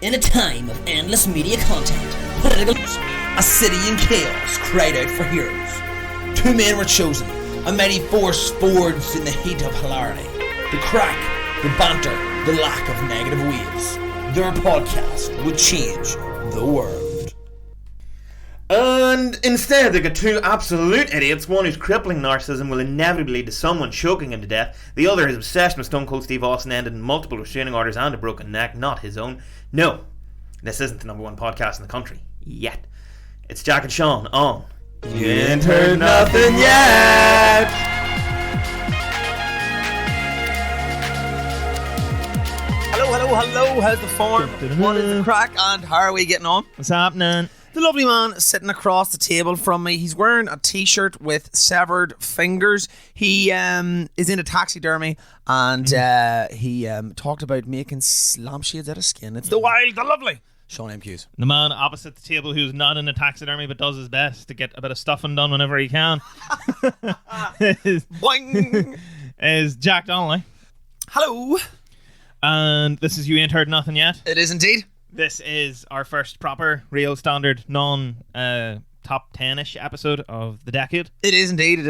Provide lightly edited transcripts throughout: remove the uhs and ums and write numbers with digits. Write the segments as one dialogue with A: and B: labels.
A: In a time of endless media content, political a city in chaos cried out for heroes. Two men were chosen, a mighty force forged in the heat of hilarity. The crack, the banter, the lack of negative waves. Their podcast would change the world.
B: And instead they got two absolute idiots, one whose crippling narcissism will inevitably lead to someone choking him to death, the other his obsession with Stone Cold Steve Austin ended in multiple restraining orders and a broken neck, not his own. No, this isn't the number one podcast in the country, yet. It's Jack and Sean on You Ain't Heard Nothing Yet!
C: Hello, how's the form? What is the crack and how are we getting on?
B: What's happening?
C: The lovely man sitting across the table from me, he's wearing a t-shirt with severed fingers. He is into taxidermy and he talked about making lampshades out of skin. It's the wild, the lovely Sean M. Hughes.
D: The man opposite the table who's not into taxidermy but does his best to get a bit of stuffing done whenever he can
C: Boing!
D: is Jack Donnelly.
C: Hello.
D: And this is You Ain't Heard Nothing Yet.
C: It is indeed.
D: This is our first proper, real standard, non-top 10-ish episode of the decade.
C: It is indeed,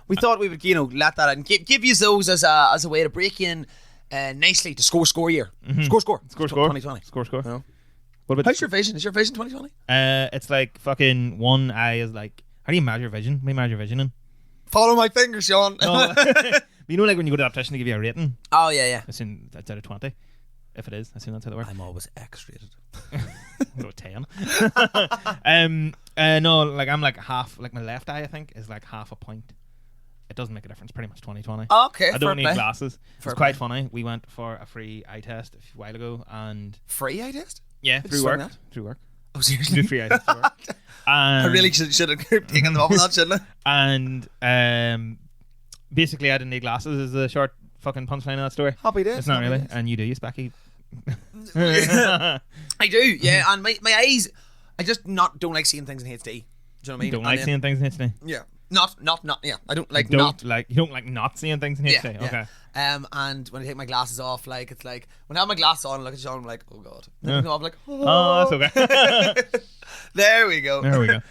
C: We thought we would, let that out and give you those as a way to break in nicely to score year. Score. 2020.
D: Score.
C: You know?
D: What about
C: How's your vision? Is your vision 2020?
D: It's like fucking one eye is like, how do you measure vision? What do you measure vision in?
C: Follow my finger, Sean.
D: No. You know, like when you go to the optician, they give you a rating.
C: Oh, yeah.
D: I assume that's out of 20. If it is, I assume that's how they work.
C: I'm always X-rated.
D: Go 10. No, like I'm like half, like my left eye I think is like half a point. It doesn't make a difference, pretty much 20/20.
C: Okay,
D: I don't need
C: play.
D: glasses.
C: Fair
D: It's quite
C: play.
D: funny. We went for a free eye test a while ago and
C: Free eye test?
D: yeah,
C: Just
D: through
C: saying
D: work.
C: that?
D: Through work.
C: Oh, seriously?
D: Do free eye test through work.
C: I really should have taken them off on that, shouldn't I?
D: And basically I didn't need glasses is the short fucking punchline of that story.
C: Happy days.
D: It's not
C: happy
D: really.
C: days.
D: And you do, you Specky.
C: I do, yeah. And my eyes, I just don't like seeing things in HD. Do you know what I mean?
D: Don't like seeing things in HD.
C: Yeah. Not, yeah. I don't like
D: You
C: not.
D: don't like not seeing things in HD.
C: Yeah.
D: Okay.
C: And when I take my glasses off, like, it's like, when I have my glasses on, I look at Sean, I'm like, oh God. Then
D: Yeah.
C: I come off, like,
D: Oh, that's okay.
C: There we go.
D: There we go.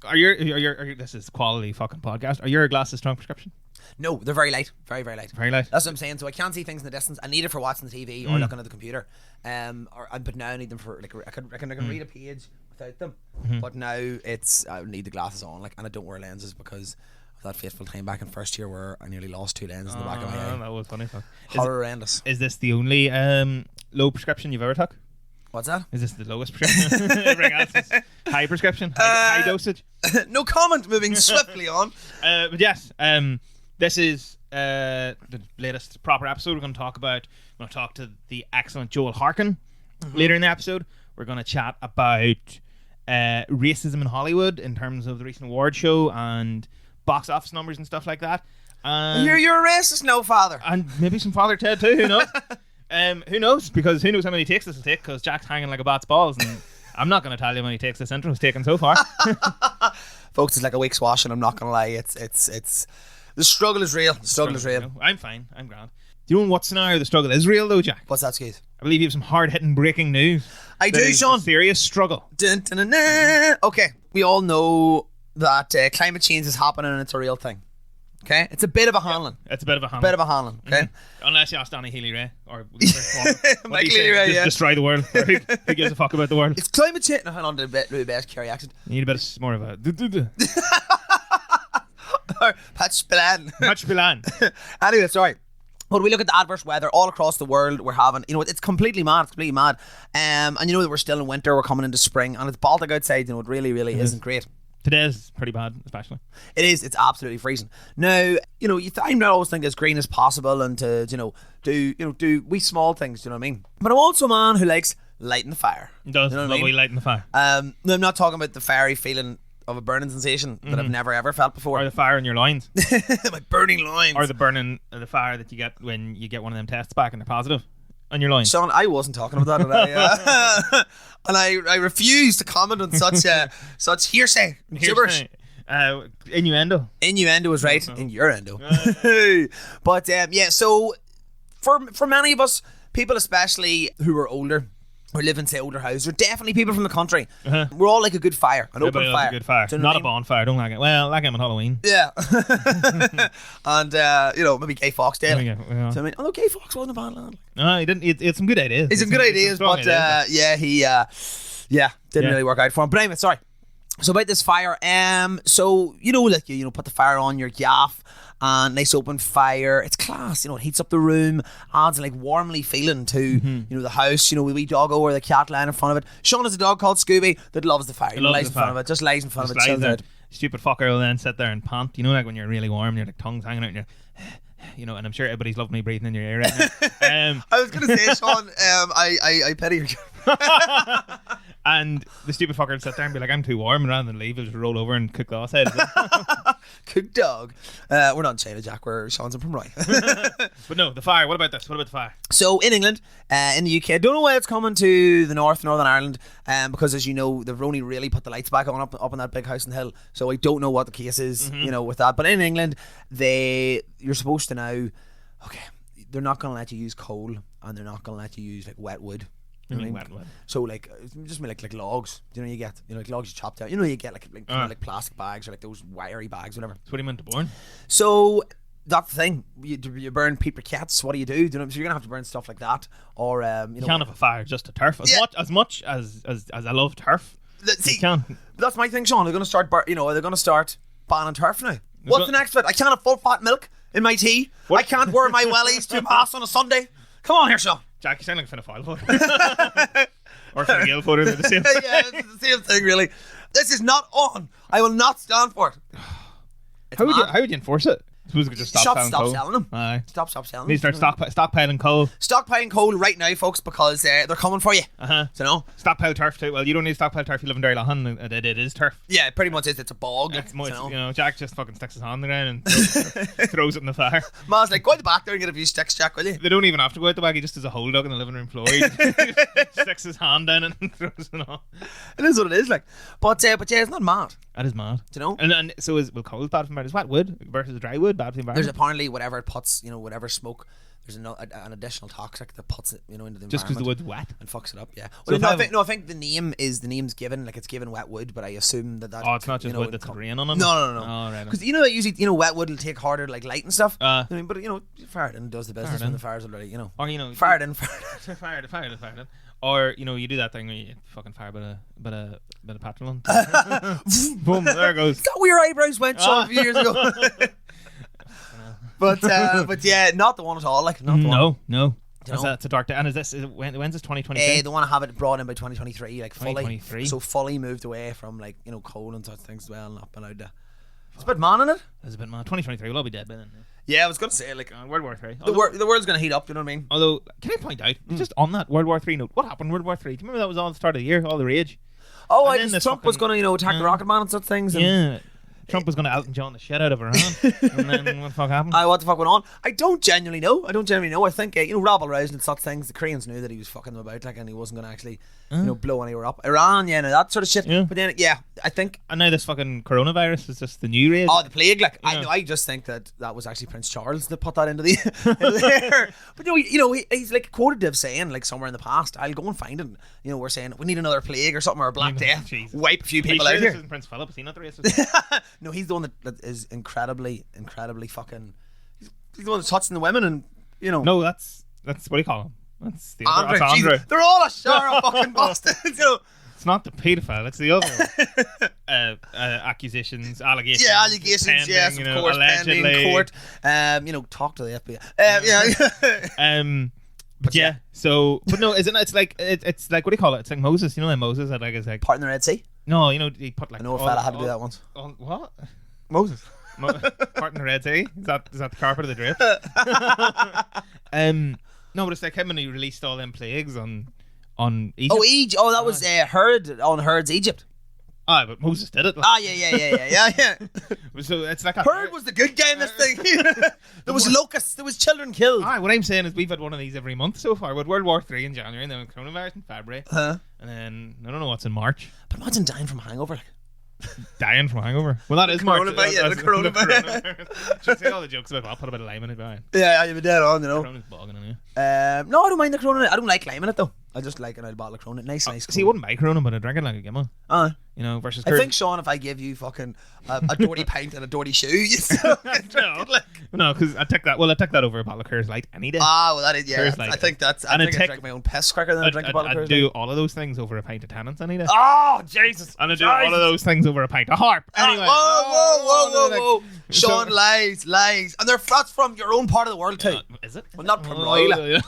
D: Are your this is quality fucking podcast. Are your glasses strong prescription?
C: No, they're very light. Very, very light.
D: Very light.
C: That's what I'm saying. So I can't see things in the distance. I need it for watching the TV or looking at the computer. But now I need them for like I can read a page without them. But now I need the glasses on, like, and I don't wear lenses because of that fateful time back in first year where I nearly lost 2 lenses in the back of my eye.
D: That was funny. Fuck.
C: Horrendous.
D: Is this the only low prescription you've ever took?
C: What's that?
D: Is this the lowest prescription? Everything else is high prescription, high dosage.
C: No comment. Moving swiftly on.
D: But yes, this is the latest proper episode. We're going to talk to the excellent Joel Harkin later in the episode. We're going to chat about racism in Hollywood in terms of the recent award show and box office numbers and stuff like that. And
C: You're a racist, no father.
D: And maybe some Father Ted too. Who knows? Who knows? Because who knows how many takes this will take? Because Jack's hanging like a bat's balls, and I'm not going to tell you how many takes this intro has taken so far.
C: Folks, it's like a week's wash, and I'm not going to lie. It's the struggle is real. The struggle is real.
D: I'm fine. I'm grand. Do you know in what scenario the struggle is real though, Jack?
C: What's that, Skis?
D: I believe you have some hard-hitting breaking news.
C: I
D: That
C: do,
D: is
C: Sean.
D: a serious struggle.
C: Dun, dun, dun, dun. Okay, we all know that climate change is happening and it's a real thing. Okay, it's a bit of a handling.
D: It's a bit of a hammer.
C: Okay.
D: Unless you ask Danny Healy-Rae or
C: Michael Healy-Rae, yeah.
D: Destroy the world. Or who gives a fuck about the world?
C: It's climate change. No, hang on, the best Kerry accent.
D: You need a bit of more of a
C: Patch Spillane.
D: much Milan.
C: Anyway, sorry. When we look at the adverse weather all across the world, we're having, it's completely mad. It's completely mad. And you know that we're still in winter, we're coming into spring, and it's Baltic outside. It really, really isn't great.
D: Today is pretty bad, especially.
C: It is. It's absolutely freezing. Now, I'm not always think as green as possible and to, do wee small things. Do you know what I mean? But I'm also a man who likes lighting the fire.
D: It does.
C: You know what I
D: Lovely
C: mean?
D: light in the fire.
C: No, I'm not talking about the fiery feeling of a burning sensation that I've never ever felt before.
D: Or the fire in your loins.
C: My burning loins.
D: Or the fire that you get when you get one of them tests back and they're positive on your loins.
C: Sean, I wasn't talking about that today. And I refuse to comment on such hearsay. Gibberish.
D: Innuendo.
C: Innuendo is right. In your endo. But so for many of us, people especially who are older, or live in, say, older houses. They're definitely people from the country. We're all like a good fire, an
D: Everybody
C: open
D: loves
C: fire.
D: a good fire.
C: Do you know
D: Not
C: what
D: a bonfire. Don't like it. Well, like him on Halloween.
C: Yeah. And, maybe Gay Fox Day.
D: There we go, yeah.
C: So, I mean, although Gay Fox wasn't a bad lad.
D: No, he didn't. He had some good ideas.
C: He's some good ideas, but didn't really work out for him. But anyway, sorry. So about this fire, so like you put the fire on your gaff, and nice open fire. It's class, it heats up the room, adds a like warmly feeling to the house. The wee doggo or the cat lying in front of it. Sean has a dog called Scooby that loves the fire. Lies in front of it, just lies in front of it. Chills out.
D: Stupid fucker will then sit there and pant. Like when you're really warm, your like tongue's hanging out, and you're, and I'm sure everybody's loving me breathing in your ear right now.
C: I was gonna say, Sean, I pity your.
D: And the stupid fucker would sit there and be like, I'm too warm, and rather than leave, he'll just roll over and cook the outside.
C: Cook dog. We're not in China, Jack. We're Sean's in Pomeroy.
D: But no, the fire. What about this? What about the fire?
C: So in England, in the UK, I don't know why it's coming to the Northern Ireland, because as you know, they've only really put the lights back on up in that big house in the hill. So I don't know what the case is, with that. But in England, you're supposed to now, they're not going to let you use coal, and they're not going to let you use like wet wood. You know what I mean? Wet. So like just like logs. You get like logs you chop down. You get like plastic bags or like those wiry bags, whatever.
D: That's what he meant to burn.
C: So that's the thing. You burn peat briquettes. What do? So you're gonna have to burn stuff like that, or
D: you can't have a fire just to turf. As much as I love turf,
C: see,
D: you can.
C: That's my thing, Sean. They're gonna start. They're gonna start banning turf now. What's the next bit? I can't have full fat milk in my tea. What? I can't wear my wellies to mass on a Sunday. Come on here, Sean.
D: Jack, you sound like a Fianna Fáil voter. Or Fine Gael voter. They're the same.
C: Yeah, it's the same thing, really. This is not on. I will not stand for it.
D: How would you enforce it? I suppose we could just stop
C: selling them.
D: Aye.
C: Stop selling them.
D: Need to start stockpiling coal.
C: Stockpiling coal right now, folks, because they're coming for you. So
D: stockpile turf too. Well, you don't need to stockpile turf. You live in Derrylaughan, and it is turf.
C: Yeah, it pretty much is. It's a bog.
D: It's Jack just fucking sticks his hand in the ground and throws it in the fire.
C: Ma's like, go out the back there and get a few sticks, Jack, will you?
D: They don't even have to go out the back. He just does a hole dug in the living room floor. He sticks his hand down and throws it on.
C: It is what it is, like. But yeah, it's not mad.
D: That is mad.
C: Do you know?
D: And so will coal bad for the environment? Is wet wood versus dry wood bad for the environment?
C: There's apparently whatever it puts, whatever smoke, there's an additional toxic that puts it, into the environment.
D: Just because the wood's wet
C: and fucks it up. Yeah. Well, I think the name's given, like it's given wet wood, but I assume that.
D: Oh, it's not just wood that's green on it.
C: No.
D: Oh, right.
C: Because usually wet wood will take harder like light and stuff. But fire it in does the business when the fire's already
D: Or
C: fire it in.
D: Fire it. Or you do that thing where you fucking fire a bit of petrol on. Boom! There it goes.
C: Is that where your eyebrows went a few years ago? But yeah, not the one at all. Like not the one.
D: No. It's a dark day. And when's this 2022?
C: They want to have it brought in by 2023, like fully.
D: 2023.
C: So fully moved away from like coal and such things as well. Not allowed to. It's a bit man in it.
D: It's a bit man. 2023 will all be dead by then.
C: Yeah, I was gonna say like
D: World War III.
C: The world's gonna heat up. You know what I mean?
D: Although, can I point out just on that World War III note, what happened in World War III? Do you remember that was all the start of the year, all the rage?
C: Oh, Trump was gonna attack the Rocket Man and such things. And
D: Trump was going to Elton John the shit out of Iran. And then what the fuck happened?
C: What the fuck went on? I don't genuinely know. I think rabble rousing and such things. The Koreans knew that he was fucking them about, like, and he wasn't going to actually blow anywhere up. Iran, that sort of shit. Yeah. But then I think.
D: And now this fucking coronavirus is just the new rage.
C: Oh, the plague! Like I just think that was actually Prince Charles that put that into the air. But he's like quoted as saying, like somewhere in the past, I'll go and find it. We're saying we need another plague or something, or a black death. Jesus. Wipe a few people out here.
D: This isn't Prince Philip. Is he not the racist?
C: No, he's the one that is incredibly fucking. He's the one that's touching the women, and
D: No, that's what do you call him? That's the
C: Andre.
D: That's Andre.
C: Jesus, they're all a shower of fucking bastards.
D: It's not the paedophile, it's the other accusations, allegations.
C: Yeah, allegations, pending, yes, of course,
D: allegedly.
C: Pending court. Talk to the FBI.
D: But yeah, so but no, isn't it? It's like what do you call it? It's like Moses. Like Moses had is like
C: part in the Red Sea.
D: No, he put like.
C: I know a fella had to do that once.
D: What?
C: Moses.
D: Part in the Red Sea. Is that the carpet of the drapes? No, but it's like him when he released all them plagues on Egypt.
C: Oh, Egypt. Oh, that was Herod's Egypt.
D: Ah, but Moses did it.
C: Yeah.
D: So it's like
C: Herod was the good guy in this thing. There was locusts. There was children killed.
D: What I'm saying is we've had one of these every month so far. With World War III in January, and then coronavirus in February, and then I don't know what's in March.
C: But imagine dying from a hangover.
D: Dying from hangover. Well, that is March.
C: The coronavirus.
D: Should say all the jokes about. I'll put a bit of lime in it, Brian.
C: Yeah, you've been dead on,
D: Corona's bogging in you.
C: No, I don't mind the corona. I don't like lime in it though. I just like an old bottle of Corona. Nice.
D: See, I wouldn't buy Corona, but I drink it like a gimmo. You know, versus
C: I think, Sean, if I give you fucking a dirty pint and a dirty shoe, you still
D: no, because I take that. Well, I take that over a bottle of Coors Light any day.
C: Well, that is, yeah.
D: Coors Light.
C: I think that's. I think I drink my own piss quicker than I drink a bottle of Coors
D: I'd do all of those things over a pint of Tennant's any day.
C: Oh, Jesus.
D: And I do all of those things over a pint of Harp. Anyway.
C: Whoa. Sean, lies. And that's from your own part of the world, too.
D: Is it?
C: Well, not from Royal.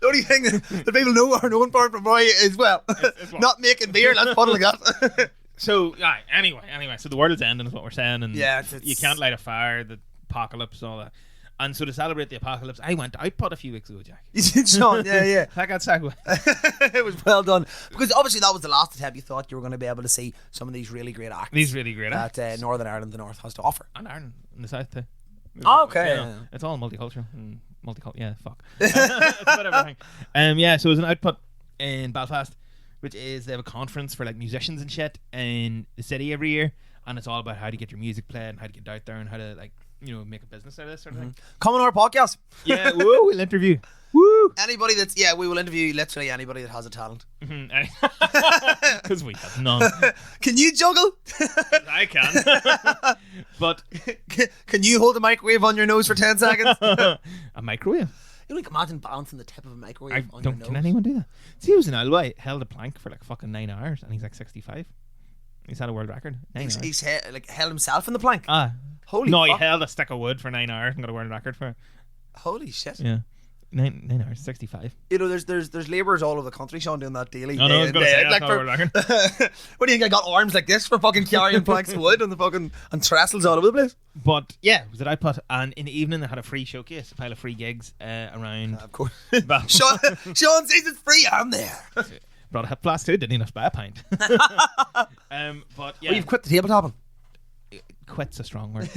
C: The only thing that people know are known for from Roy is, well, it's not making beer. Let's put it like that.
D: So, anyway. So the world is ending is what we're saying. And
C: yeah,
D: you can't light a fire, the apocalypse, all that. And so to celebrate the apocalypse, I went output a few weeks ago, Jack.
C: You did, Sean? Yeah.
D: I got segue.
C: It was well done. Because obviously that was the last attempt you thought you were going to be able to see some of these really great acts. That Northern Ireland, the North, has to offer.
D: And Ireland, in the South, too.
C: Oh, okay.
D: Yeah. It's all multicultural. Yeah, fuck. It's about everything. So it was an output in Belfast, which is they have a conference for like musicians and shit in the city every year, and it's all about how to get your music played and how to get out there and how to like make a business out of this sort of thing.
C: Come on our podcast.
D: Yeah, we'll interview. Woo!
C: Anybody we will interview literally anybody that has a talent.
D: Because we have none.
C: Can you juggle?
D: I can. But
C: can you hold a microwave on your nose for 10 seconds?
D: A microwave?
C: You like imagine balancing the tip of a microwave on your nose.
D: Can anyone do that? See, he was in Alway, held a plank for like fucking 9 hours, and he's like 65. He's had a world record.
C: He's held himself in the plank. Holy
D: no,
C: fuck.
D: He held a stick of wood for 9 hours and got a world record for it.
C: Holy shit.
D: Yeah. 9 hours, 65.
C: You know, there's labourers all over the country, Sean, doing that daily.
D: No, I was going to say that's not a world record.
C: What do you think? I got arms like this for fucking carrying planks of wood and trestles all over the place?
D: But yeah, it was an output, and in the evening they had a free showcase, a pile of free gigs around.
C: Of course. Sean says it's free. I'm there.
D: Brought a hip blast too. Didn't enough buy a pint. But yeah,
C: well, you've quit the tabletopping.
D: Quit's a strong word.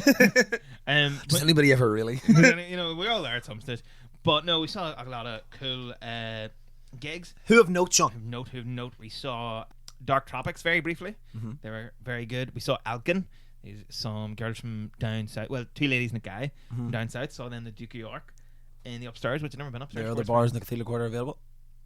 C: Does anybody ever really?
D: We're all there at some stage. But no, we saw a lot of cool gigs.
C: Who have note, Sean?
D: Who have note. We saw Dark Tropics very briefly. They were very good. We saw Alkin. Some girls from down south. Well, 2 ladies and a guy from down south. Saw them the Duke of York in the upstairs, which I've never been upstairs.
C: There are other bars in the Cathedral Quarter available.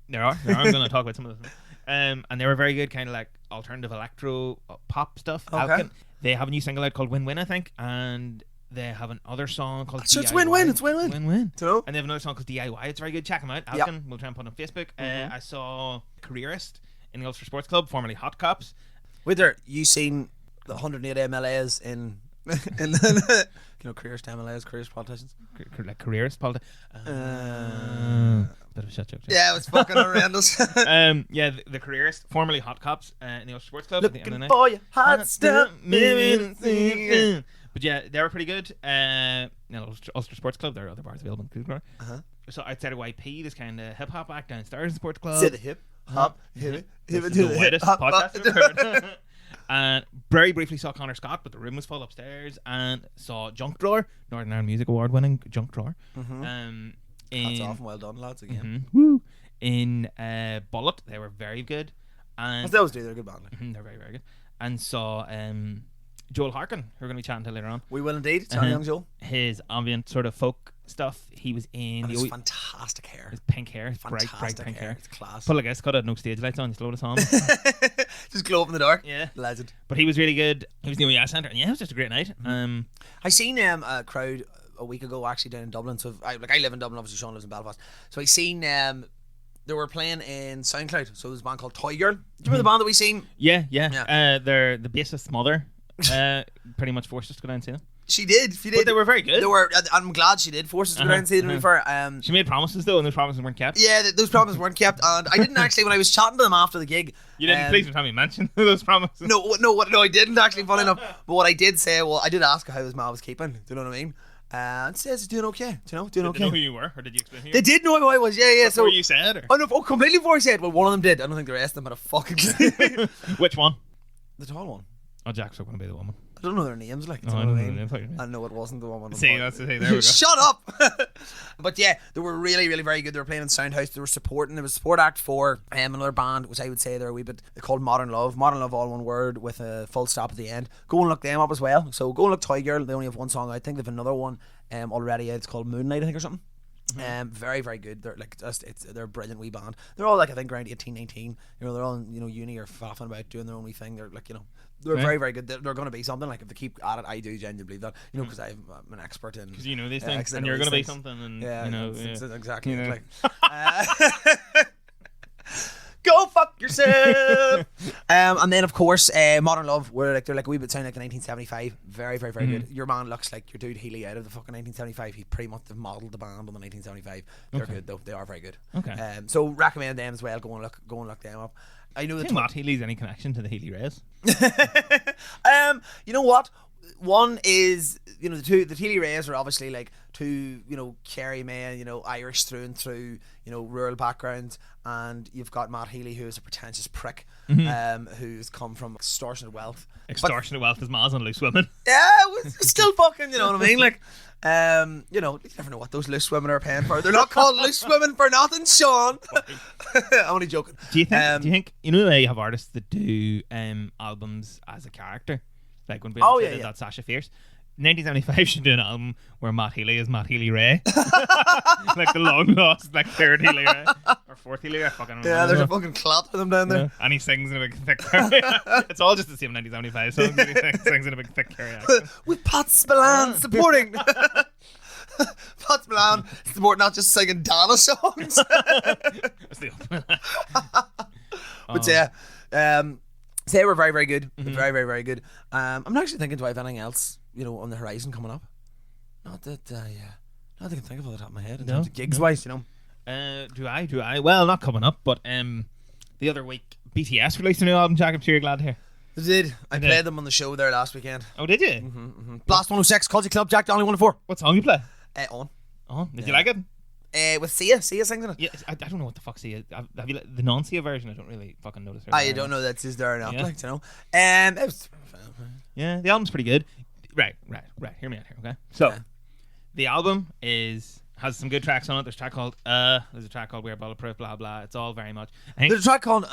D: There are. I'm going to talk about some of them. And they were very good, kind of like alternative electro pop stuff.
C: Okay.
D: Alkin. They have a new single out called Win Win, I think, and they have another song called
C: So
D: DIY.
C: it's win-win. It's win-win.
D: Win-win.
C: So?
D: And they have another song called DIY. It's very good. Check them out. Alkin. We'll try and put it on Facebook. I saw Careerist in the Ulster Sports Club, formerly Hot Cops.
C: Wait there, you seen the 108 MLAs in careers to MLAs, careers politicians?
D: Like Careerist politics. Bit of a shit joke.
C: Yeah, it was fucking horrendous.
D: The Careerist, formerly Hot Cops in the Ulster Sports Club.
C: Looking for your hot stuff.
D: But yeah, they were pretty good. Ulster Sports Club, there are other bars available in Coolgrove. So outside of YP, there's kind of hip hop act downstairs in the sports club.
C: Say the hip hop, hip it,
D: This is the whitest podcast I've ever heard. And very briefly saw Connor Scott, but the room was full upstairs. And saw Junk Drawer, Northern Ireland Music Award winning Junk Drawer.
C: That's often well done, lads. Again,
D: woo! In Bullet, they were very good. And
C: as they always do, they're a good band.
D: they're very, very good. And saw Joel Harkin, who we're going to be chatting to later on.
C: We will indeed. Young Joel.
D: His ambient sort of folk stuff. He was in
C: his fantastic hair.
D: His pink hair. His bright pink hair.
C: It's class.
D: But like I cut out no stage lights on. Just load us on.
C: Just glow up in the dark.
D: Yeah.
C: Legend.
D: But he was really good. He was in the OES Centre. And yeah, it was just a great night.
C: I seen a crowd a week ago actually down in Dublin. So I live in Dublin. Obviously Sean lives in Belfast. So I seen they were playing in SoundCloud. So there's a band called Toy Girl. Do you remember the band that we seen?
D: Yeah. They're the bassist's mother. Pretty much forced us to go down and see them.
C: She did.
D: But they were very good.
C: I'm glad she did force us to go down and see them. To be fair.
D: She made promises though, and those promises weren't kept.
C: Yeah, those promises weren't kept. And I didn't actually, when I was chatting to them after the gig.
D: You didn't. Please don't tell me mention those promises.
C: No, I didn't actually. Funny enough, but what I did say, I did ask her how his mom was keeping. Do you know what I mean? And says doing okay. Doing okay.
D: Did they know who you were, or did you explain who you were?
C: They did know who I was. Yeah.
D: Before you said, or?
C: Oh no, completely before I said. Well, one of them did. I don't think the rest of them had a fucking clue.
D: Which one?
C: The tall one.
D: Oh, Jack's not going to be the woman.
C: I don't know their names, like.
D: I
C: know it wasn't the woman.
D: See, that's the thing. There we go.
C: Shut up. But yeah, they were really, really very good. They were playing in Soundhouse. They were supporting. There was a support act for another band, which I would say they're a wee bit called Modern Love. Modern Love, all one word with a full stop at the end. Go and look them up as well. So go and look Toy Girl. They only have one song. I think they have another one already. It's called Moonlight, I think, or something. Very, very good. They're like they're a brilliant wee band. They're all like I think around 18, 19. You know, they're all in, uni or faffing about doing their own wee thing. They're like they're very, very good. They're going to be something. Like if they keep at it, I do genuinely believe that. You know, because I'm an expert in.
D: Because you know these things, and you're going to be something, and you know,
C: exactly.
D: You know.
C: Like, go fuck yourself. And then of course, Modern Love, where like they're like a wee bit sound like the 1975. Very, very, very good. Your man looks like your dude Healy out of the fucking 1975. He pretty much modelled the band on the 1975. They're good though. They are very good.
D: Okay.
C: So recommend them as well. Go and look them up. I know that
D: Matt Healy's any connection to the Healy Rays?
C: You know what? One is, you know, the Healy Rays are obviously like two, you know, Kerry men, you know, Irish through and through, you know, rural backgrounds, and you've got Matt Healy, who is a pretentious prick, who's come from extortionate wealth.
D: Extortionate wealth is Maz and loose women.
C: Yeah, still fucking, you know what I mean? Like, you know, you never know what those loose women are paying for. They're not called loose women for nothing, Sean. I'm only joking.
D: Do you think you know the way you have artists that do albums as a character? Like when Beyonce did that Sasha Fierce. 1975 should do an album where Matt Healy is Matt Healy Ray. Like the long lost, like third Healy Ray. Or fourth Healy Ray, I fucking remember.
C: Yeah, there's a fucking clot for them down there.
D: And he sings in a big thick Kerry. It's all just the same 1975 songs, but he sings in a big thick Kerry accent.
C: With Pat Spillane supporting. Pat Spillane supporting, not just singing Dana songs.
D: That's the
C: But yeah, they were very, very good. Very, very, very good. I'm actually thinking, do I have anything else, you know, on the horizon coming up? Not that I can think of off the top of my head in terms of gigs wise, you know.
D: Do I? Well, not coming up, but the other week BTS released a new album, Jack. I'm sure you're glad to hear.
C: They did. I played them on the show there last weekend.
D: Oh, did you?
C: Blast 106, Culture Club, Jack Donnelly 104.
D: What song you play?
C: On.
D: Did you like it?
C: With Sia sings in it.
D: Yeah, I don't know what the fuck Sia. Have you the non-Sia version? I don't really fucking notice her.
C: I don't know that's his there or not, like, you know. It was.
D: Yeah, the album's pretty good. Right. Hear me out here, okay? So, the album has some good tracks on it. There's a track called There's a track called We're Bulletproof, blah blah. It's all very much.
C: There's a track called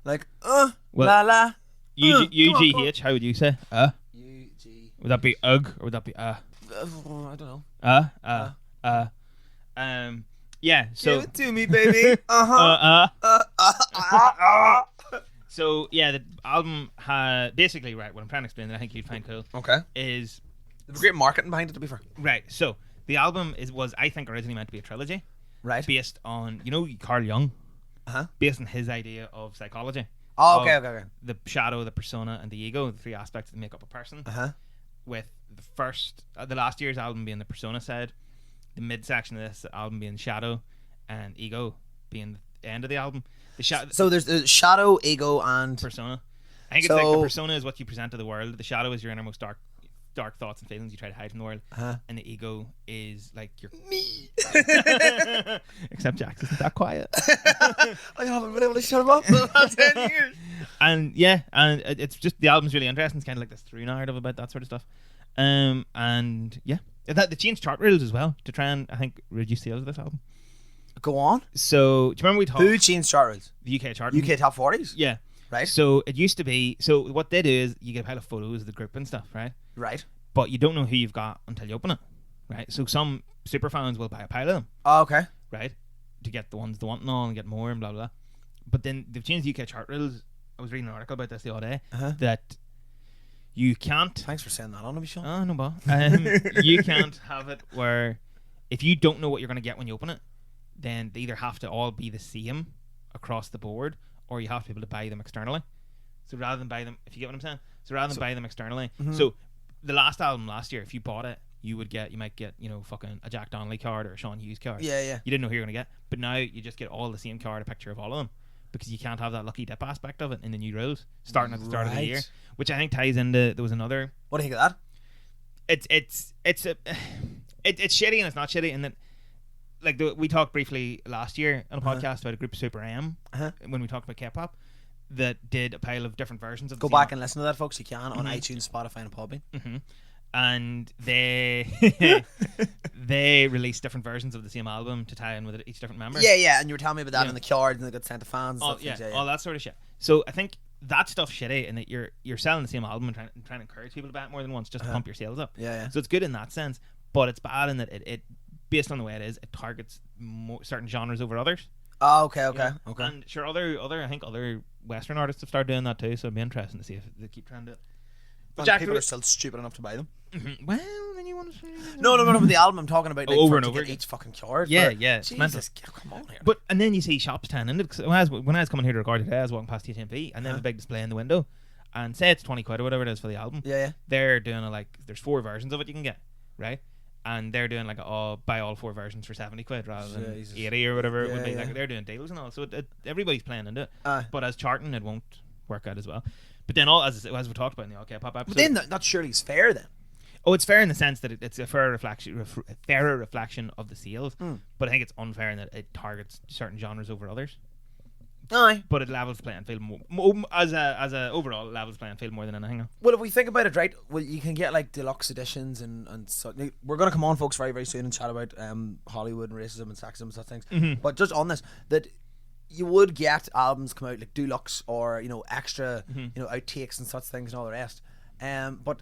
C: like
D: well,
C: la la.
D: UGH. How would you say?
C: UG.
D: Would that be ug or would that be
C: I don't know.
D: Yeah. So
C: give it to me, baby.
D: So yeah, the album had basically what I'm trying to explain that I think you'd find cool.
C: Okay.
D: Is
C: there's great marketing behind it, to be fair.
D: Right. So the album was I think originally meant to be a trilogy.
C: Right.
D: Based on Carl Jung. Based on his idea of psychology.
C: Oh, okay.
D: The shadow, the persona, and the ego, the three aspects that make up a person. With the last year's album being the persona side, the midsection of this album being shadow, and ego being the end of the album.
C: So there's the shadow, ego, and
D: persona. I think it's like the persona is what you present to the world. The shadow is your innermost dark thoughts and feelings you try to hide from the world, and the ego is like your
C: me.
D: Except Jax isn't that quiet.
C: I haven't been able to shut him up for the last 10 years.
D: And yeah, and it's just the album's really interesting. It's kind of like this through narrative about that sort of stuff. And yeah, they changed chart rules as well to try and I think reduce sales of this album.
C: Go on.
D: So do you remember we talked?
C: Who changed chart rules?
D: The UK chart.
C: UK top 40s.
D: Yeah.
C: Right.
D: So it used to be. So what they do is you get a pile of photos of the group and stuff, right?
C: Right.
D: But you don't know who you've got until you open it, right? So some super fans will buy a pile of them.
C: Oh, okay.
D: Right. To get the ones they want and all and get more and blah blah. But then they've changed the UK chart rules. I was reading an article about this the other day that you can't.
C: Thanks for saying that on me, Sean.
D: Oh no, but you can't have it where if you don't know what you're going to get when you open it, then they either have to all be the same across the board, or you have to be able to buy them externally. So rather than buy them, if you get what I'm saying, buy them externally. So the last album last year, if you bought it, you might get fucking a Jack Donnelly card or a Sean Hughes card.
C: Yeah.
D: You didn't know who you're going to get, but now you just get all the same card, a picture of all of them. Because you can't have that lucky dip aspect of it in the new rules starting at the start of the year, which I think ties into there was another.
C: What do you think of that?
D: It's shitty and it's not shitty, and that like we talked briefly last year on a podcast about a group Super M when we talked about K-pop that did a pile of different versions of.
C: Go back and listen to that, folks. You can on iTunes, Spotify, and Podbean.
D: And they released different versions of the same album to tie in with each different member.
C: Yeah, and you were telling me about that in the cards and they got sent to fans.
D: And stuff, all that sort of shit. So I think that stuff's shitty, and that you're selling the same album and trying to encourage people to buy it more than once just to pump your sales up.
C: Yeah.
D: So it's good in that sense, but it's bad in that it based on the way it is, it targets certain genres over others.
C: Oh, okay.
D: And sure, I think other Western artists have started doing that too. So it'd be interesting to see if they keep trying to.
C: But Jack, people are still stupid enough to buy them.
D: Mm-hmm. Well, then you want to.
C: No. But the album I'm talking about, like,
D: over
C: for
D: and
C: to
D: over
C: get each fucking card.
D: Yeah. It's mental.
C: Jesus, come on here.
D: But and then you see shops tying into it. 'Cause when I was coming here to record today, I was walking past TTMP and they have a big display in the window, and say it's 20 quid or whatever it is for the album.
C: Yeah.
D: They're doing there's 4 versions of it you can get, right? And they're doing buy all 4 versions for 70 quid rather than 80 or whatever it would be. Like, they're doing deals and all, so everybody's playing into it. But as charting, it won't work out as well. But then as we talked about in the OK Pop episode,
C: But then that surely is fair then.
D: Oh, it's fair in the sense that it's a fairer reflection of the sales. But I think it's unfair in that it targets certain genres over others.
C: Aye.
D: But it levels playing field more as a overall levels playing field more than anything else.
C: Well, if we think about it, right, well, you can get like deluxe editions and so we're going to come on, folks, very, very soon and chat about Hollywood and racism and sexism and such things. But just on this, that you would get albums come out like deluxe or extra, outtakes and such things and all the rest. But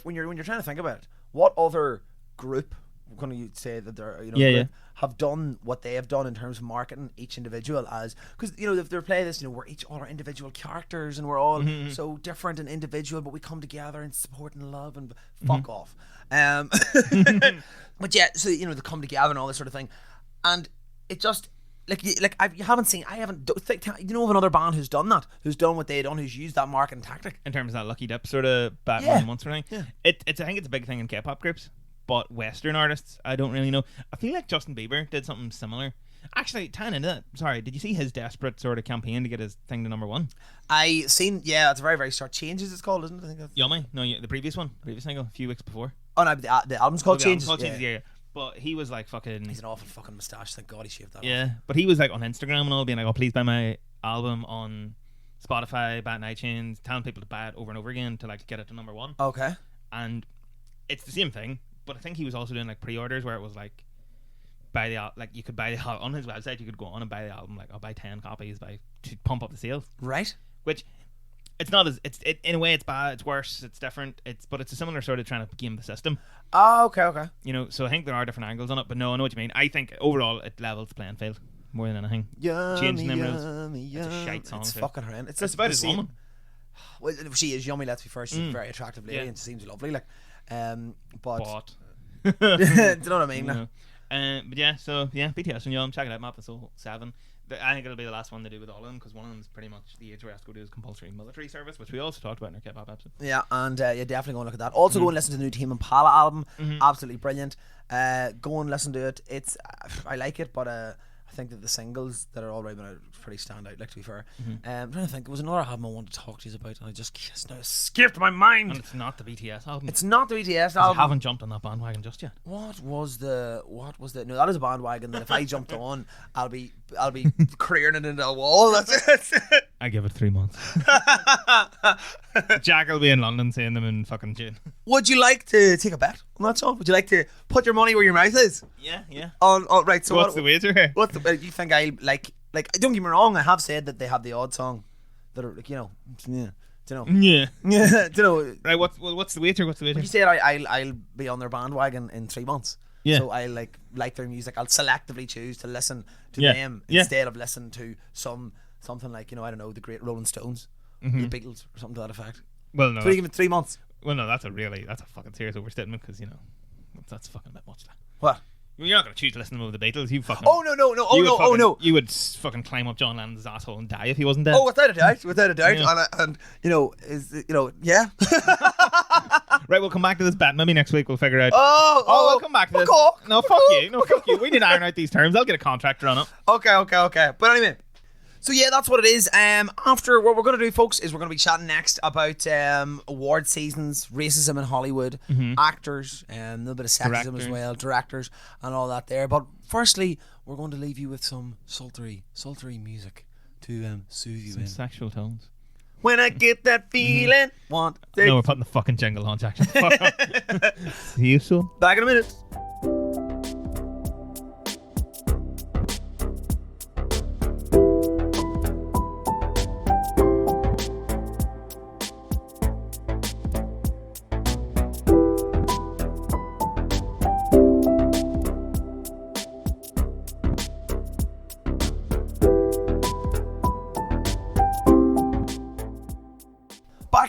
C: when you're trying to think about it, what other group, we're going to say that they're group, have done what they have done in terms of marketing each individual as, because if they're playing this, we're each all our individual characters and we're all so different and individual, but we come together and support and love and fuck off. But yeah, so they come together and all this sort of thing, and it just I haven't of another band who's done that, who's done what they done, who's used that marketing tactic
D: in terms of that Lucky Dip sort of Batman monster thing. I think it's a big thing in K-pop groups. But Western artists, I don't really know. I feel like Justin Bieber did something similar. Actually, tying into that, sorry, did you see his desperate sort of campaign to get his thing to #1?
C: I seen, it's a very, very short Changes, it's called, isn't it? I think that's...
D: Yummy? No, the previous single, a few weeks before.
C: Oh no, the album's called Changes.
D: Yeah. But he was like fucking...
C: He's an awful fucking moustache, thank God he shaved that
D: off.
C: Off.
D: But he was like on Instagram and all, being like, oh, please buy my album on Spotify, buy it on iTunes, telling people to buy it over and over again to like get it to #1.
C: Okay.
D: And it's the same thing. But I think he was also doing like pre-orders where it was like you could buy the on his website, you could go on and buy the album, like I'll buy 10 copies to pump up the sales.
C: Right.
D: Which it's not as in a way it's bad, it's worse, it's different. But it's a similar sort of trying to game the system.
C: Oh, okay.
D: So I think there are different angles on it, but no, I know what you mean. I think overall it levels the playing field more than anything. Changing them rules. It's a shite song.
C: It's
D: too.
C: fucking horrendous.
D: It's about his woman.
C: Well, she is yummy, let's be fair. She's a very attractive lady and she seems lovely. Like, but do you know what I mean?
D: But yeah, so yeah, BTS and Yum, check it out, Map of Soul 7. I think it'll be the last one they do with all of them, because one of them is pretty much the age where I have to go do is compulsory military service, which we also talked about in our K-pop episode.
C: Yeah, and definitely go and look at that. Also go and listen to the new Tame Impala album. Absolutely brilliant. Go and listen to it. It's I like it, but I think that the singles that are already been out pretty stand out, like, to be fair. I'm trying to think, there was another album I wanted to talk to you about and I just skipped my mind.
D: And it's not the BTS album.
C: It's not the BTS album.
D: I haven't jumped on that bandwagon just yet.
C: What was the no, that is a bandwagon that if I jumped on, I'll be careering it into a wall. That's it.
D: I give it 3 months. Jack will be in London seeing them in fucking June.
C: Would you like to take a bet on that song? Would you like to put your money where your mouth is?
D: Yeah.
C: Right, so
D: what's the wager here?
C: You think I like don't get me wrong, I have said that they have the odd song that are like, don't know.
D: Yeah.
C: Don't know.
D: Right, what's the wager?
C: You said I'll be on their bandwagon in 3 months.
D: Yeah.
C: So I like their music. I'll selectively choose to listen to them instead of listening to something like, I don't know, the great Rolling Stones, the Beatles, or something to that effect.
D: Well, no.
C: So you give it 3 months.
D: Well, no, that's a fucking serious overstatement, because that's fucking a bit much.
C: What?
D: You're not going to choose to listen to the Beatles. You fucking.
C: Oh no.
D: You would fucking climb up John Lennon's asshole and die if he wasn't dead.
C: Oh, without a doubt.
D: Yeah.
C: And yeah.
D: Right, we'll come back to this bet. Maybe next week we'll figure out.
C: We'll
D: come back to this.
C: Off.
D: No, fuck you. No, fuck you. We need to iron out these terms. I'll get a contractor on it.
C: Okay. But anyway, so yeah, that's what it is. After what we're going to do, folks, is we're going to be chatting next about award seasons, racism in Hollywood, actors, a little bit of sexism as well, directors, and all that there. But firstly, we're going to leave you with some sultry music to soothe you in.
D: Sexual tones.
C: When I get that feeling,
D: No, we're putting the fucking jingle on, Jack. Fuck up. See you soon.
C: Back in a minute.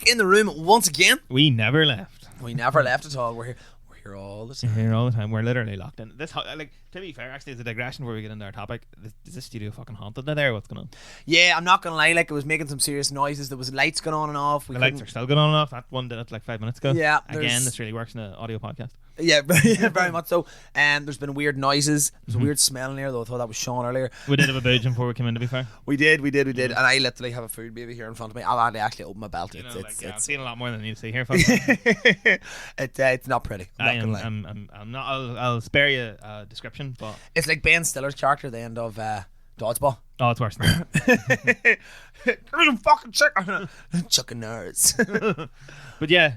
C: back in the room once again.
D: We never left.
C: We never left at all. We're here all the time.
D: Here all the time. We're literally locked in. This, like, to be fair, actually, it's a digression before we get into our topic. Is this studio fucking haunted there? What's going on?
C: Yeah, I'm not gonna lie. Like, it was making some serious noises. There was lights going on and off.
D: The lights are still going on and off. That one did it like 5 minutes ago.
C: Yeah,
D: Again, this really works in an audio podcast.
C: Yeah, very much so. There's been weird noises. There's a weird smell in here, though. I thought that was Sean earlier.
D: We did have a boojum before we came in, to be fair.
C: We did. And I literally have a food baby here in front of me. I'll actually open my belt.
D: You know,
C: It's
D: I'm seeing a lot more than I need to see here, folks.
C: it's not pretty. I'm not gonna lie.
D: I'm not. I'll spare you a description, but
C: It's like Ben Stiller's character at the end of Dodgeball.
D: oh, it's worse than that.
C: There's a fucking chucking nerds.
D: But yeah,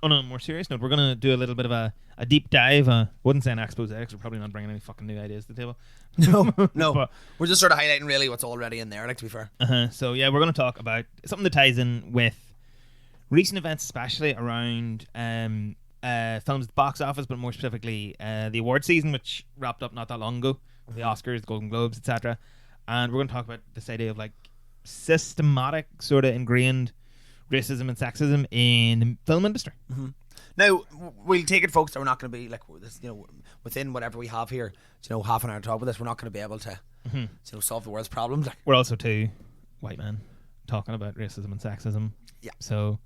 D: on a more serious note, we're gonna do a little bit of a deep dive. Wouldn't say an expose because we're probably not bringing any fucking new ideas to the table.
C: No.
D: But,
C: We're just sort of highlighting really what's already in there, like, to be fair.
D: so yeah, we're gonna talk about something that ties in with recent events, especially around films at the box office, but more specifically the award season, which wrapped up not that long ago. The Oscars, the Golden Globes, etc. And we're going to talk about this idea of like systematic, sort of ingrained racism and sexism in the film industry.
C: Now, we'll take it, folks, that we're not going to be like this, within whatever we have here, half an hour to talk about this. We're not going to be able to, solve the world's problems. Like.
D: We're also two white men talking about racism and sexism.
C: Yeah.
D: So,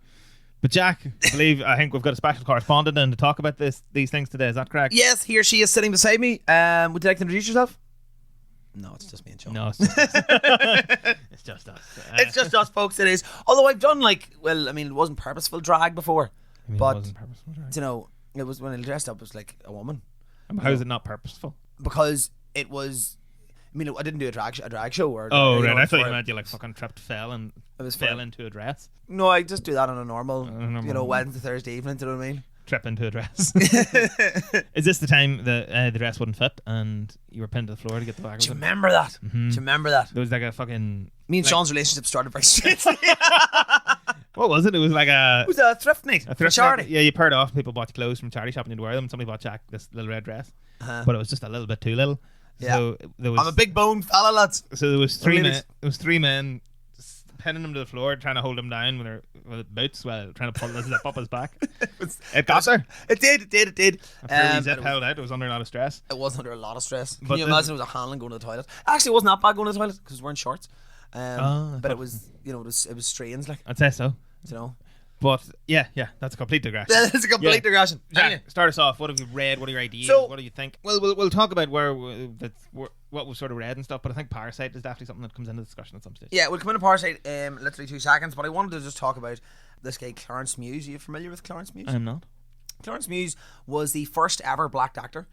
D: but Jack, I think we've got a special correspondent in to talk about these things today. Is that correct?
C: Yes, he or she is sitting beside me. Would you like to introduce yourself? No, it's just me and Sean.
D: No, it's just us. It's just us.
C: It's just us, folks. It is. Although I've done it wasn't purposeful drag before, but
D: it wasn't purposeful drag.
C: it was when I dressed up as like a woman.
D: How is it not purposeful?
C: Because it was. I didn't do a drag show. Or,
D: oh, right. I thought you meant you like fucking fell into a dress.
C: No, I just do that on a normal,
D: normal
C: Wednesday, Thursday evening. Do you know what I mean?
D: Trip into a dress. Is this the time that the dress wouldn't fit and you were pinned to the floor to get the bag?
C: Do you remember that? Do you remember that?
D: There was like a fucking...
C: Me and Sean's relationship started very straight.
D: What was it? It was like
C: It was a thrift night.
D: a thrift
C: charity.
D: night. Yeah, you paired off. People bought clothes from charity shop and you'd wear them. Somebody bought Jack this little red dress, but it was just a little bit too little.
C: Yeah.
D: So there was,
C: I'm a big bone fella, lads.
D: So there was three men.
C: ladies.
D: There was three men pinning him to the floor, trying to hold him down with boots while trying to pull his zip up his back. It got there.
C: It did.
D: After zip held out, it was under a lot of stress.
C: It was under a lot of stress. Can
D: But
C: you
D: the-
C: imagine it was a handling going to the toilet? Actually, it wasn't that bad going to the toilet because we were in shorts.
D: I
C: But
D: thought-
C: it was, it was strange, like,
D: I'd say so. But yeah, that's a complete digression.
C: It's a complete
D: Yeah.
C: digression.
D: Jack,
C: Anyway.
D: start us off. What have you read? What are your ideas?
C: So-
D: What do you think? Well, we'll talk about what we've sort of read and stuff. But I think Parasite is definitely something that comes into discussion at some stage.
C: Yeah, we'll come into Parasite literally 2 seconds, but I wanted to just talk about this guy, Clarence Muse. Are you familiar with Clarence Muse?
D: I'm not.
C: Clarence Muse was the first ever black actor.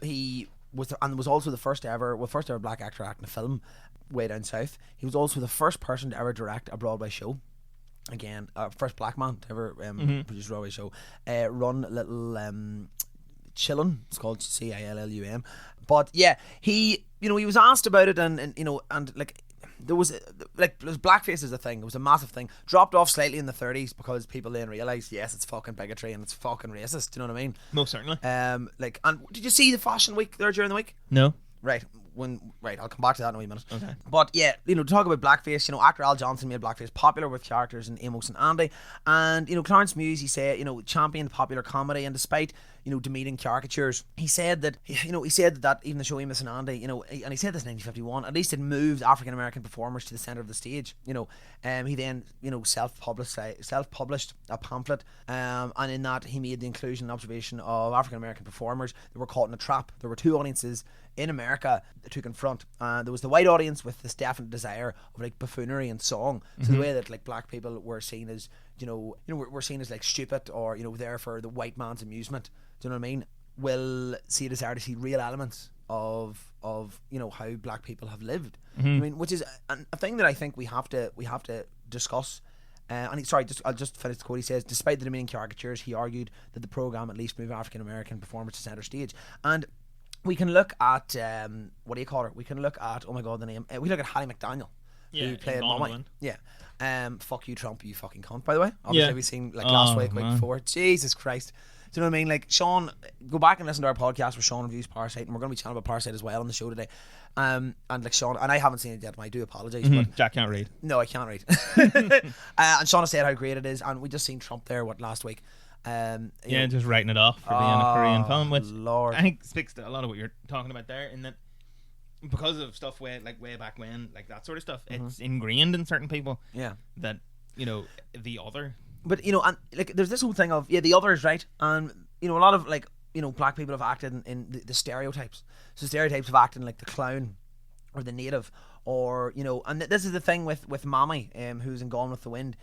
C: He was also the first ever black actor acting a film way down south. He was also the first person to ever direct a Broadway show. Again, first black man to ever produce a Broadway show. Run a little Chillun. It's called Cillum. But yeah, he was asked about it, and there was blackface is a thing. It was a massive thing. Dropped off slightly in the 30s because people then realised, yes, it's fucking bigotry and it's fucking racist. Do you know what I mean?
D: Most certainly.
C: And did you see the Fashion Week there during the week?
D: No.
C: Right, I'll come back to that in a wee minute.
D: Okay.
C: But yeah, to talk about blackface, actor Al Johnson made blackface popular with characters in Amos and Andy, and Clarence Muse, he said, championed popular comedy, and despite demeaning caricatures, he said that even the show Amos and Andy, and he said this in 1951, at least it moved African American performers to the centre of the stage. He then self-published a pamphlet, and in that he made the inclusion and observation of African American performers that were caught in a trap. There were 2 audiences in America to confront. There was the white audience with this definite desire of like buffoonery and song. So the way that like black people were seen as we're seen as like stupid or there for the white man's amusement. Do you know what I mean? Will see a desire to see real elements of how black people have lived. I mean, which is a thing that I think we have to discuss. I'll just finish the quote. He says, despite the demeaning caricatures, he argued that the programme at least moved African American performers to centre stage. And we can look at what do you call her? We can look at the name. We look at Hallie McDaniel, who played Mama. Yeah. Fuck you, Trump, you fucking cunt. By the way, obviously we've seen like last week before. Jesus Christ. Do you know what I mean? Like Sean, go back and listen to our podcast where Sean reviews Parasite, and we're going to be chatting about Parasite as well on the show today. And like Sean, and I haven't seen it yet, and I do apologise, but
D: Jack can't read.
C: no, I can't read. And Sean has said how great it is, and we just seen Trump there last week.
D: Yeah, just writing it off for being a Korean film, which
C: Lord.
D: I think speaks to a lot of what you're talking about there. In that, because of stuff way back when, like that sort of stuff, it's ingrained in certain people.
C: Yeah.
D: That the other.
C: But and like there's this whole thing of the others, right? And a lot of like black people have acted in the stereotypes. So stereotypes of acting like the clown or the native, or and this is the thing with Mammy, who's in Gone with the Wind.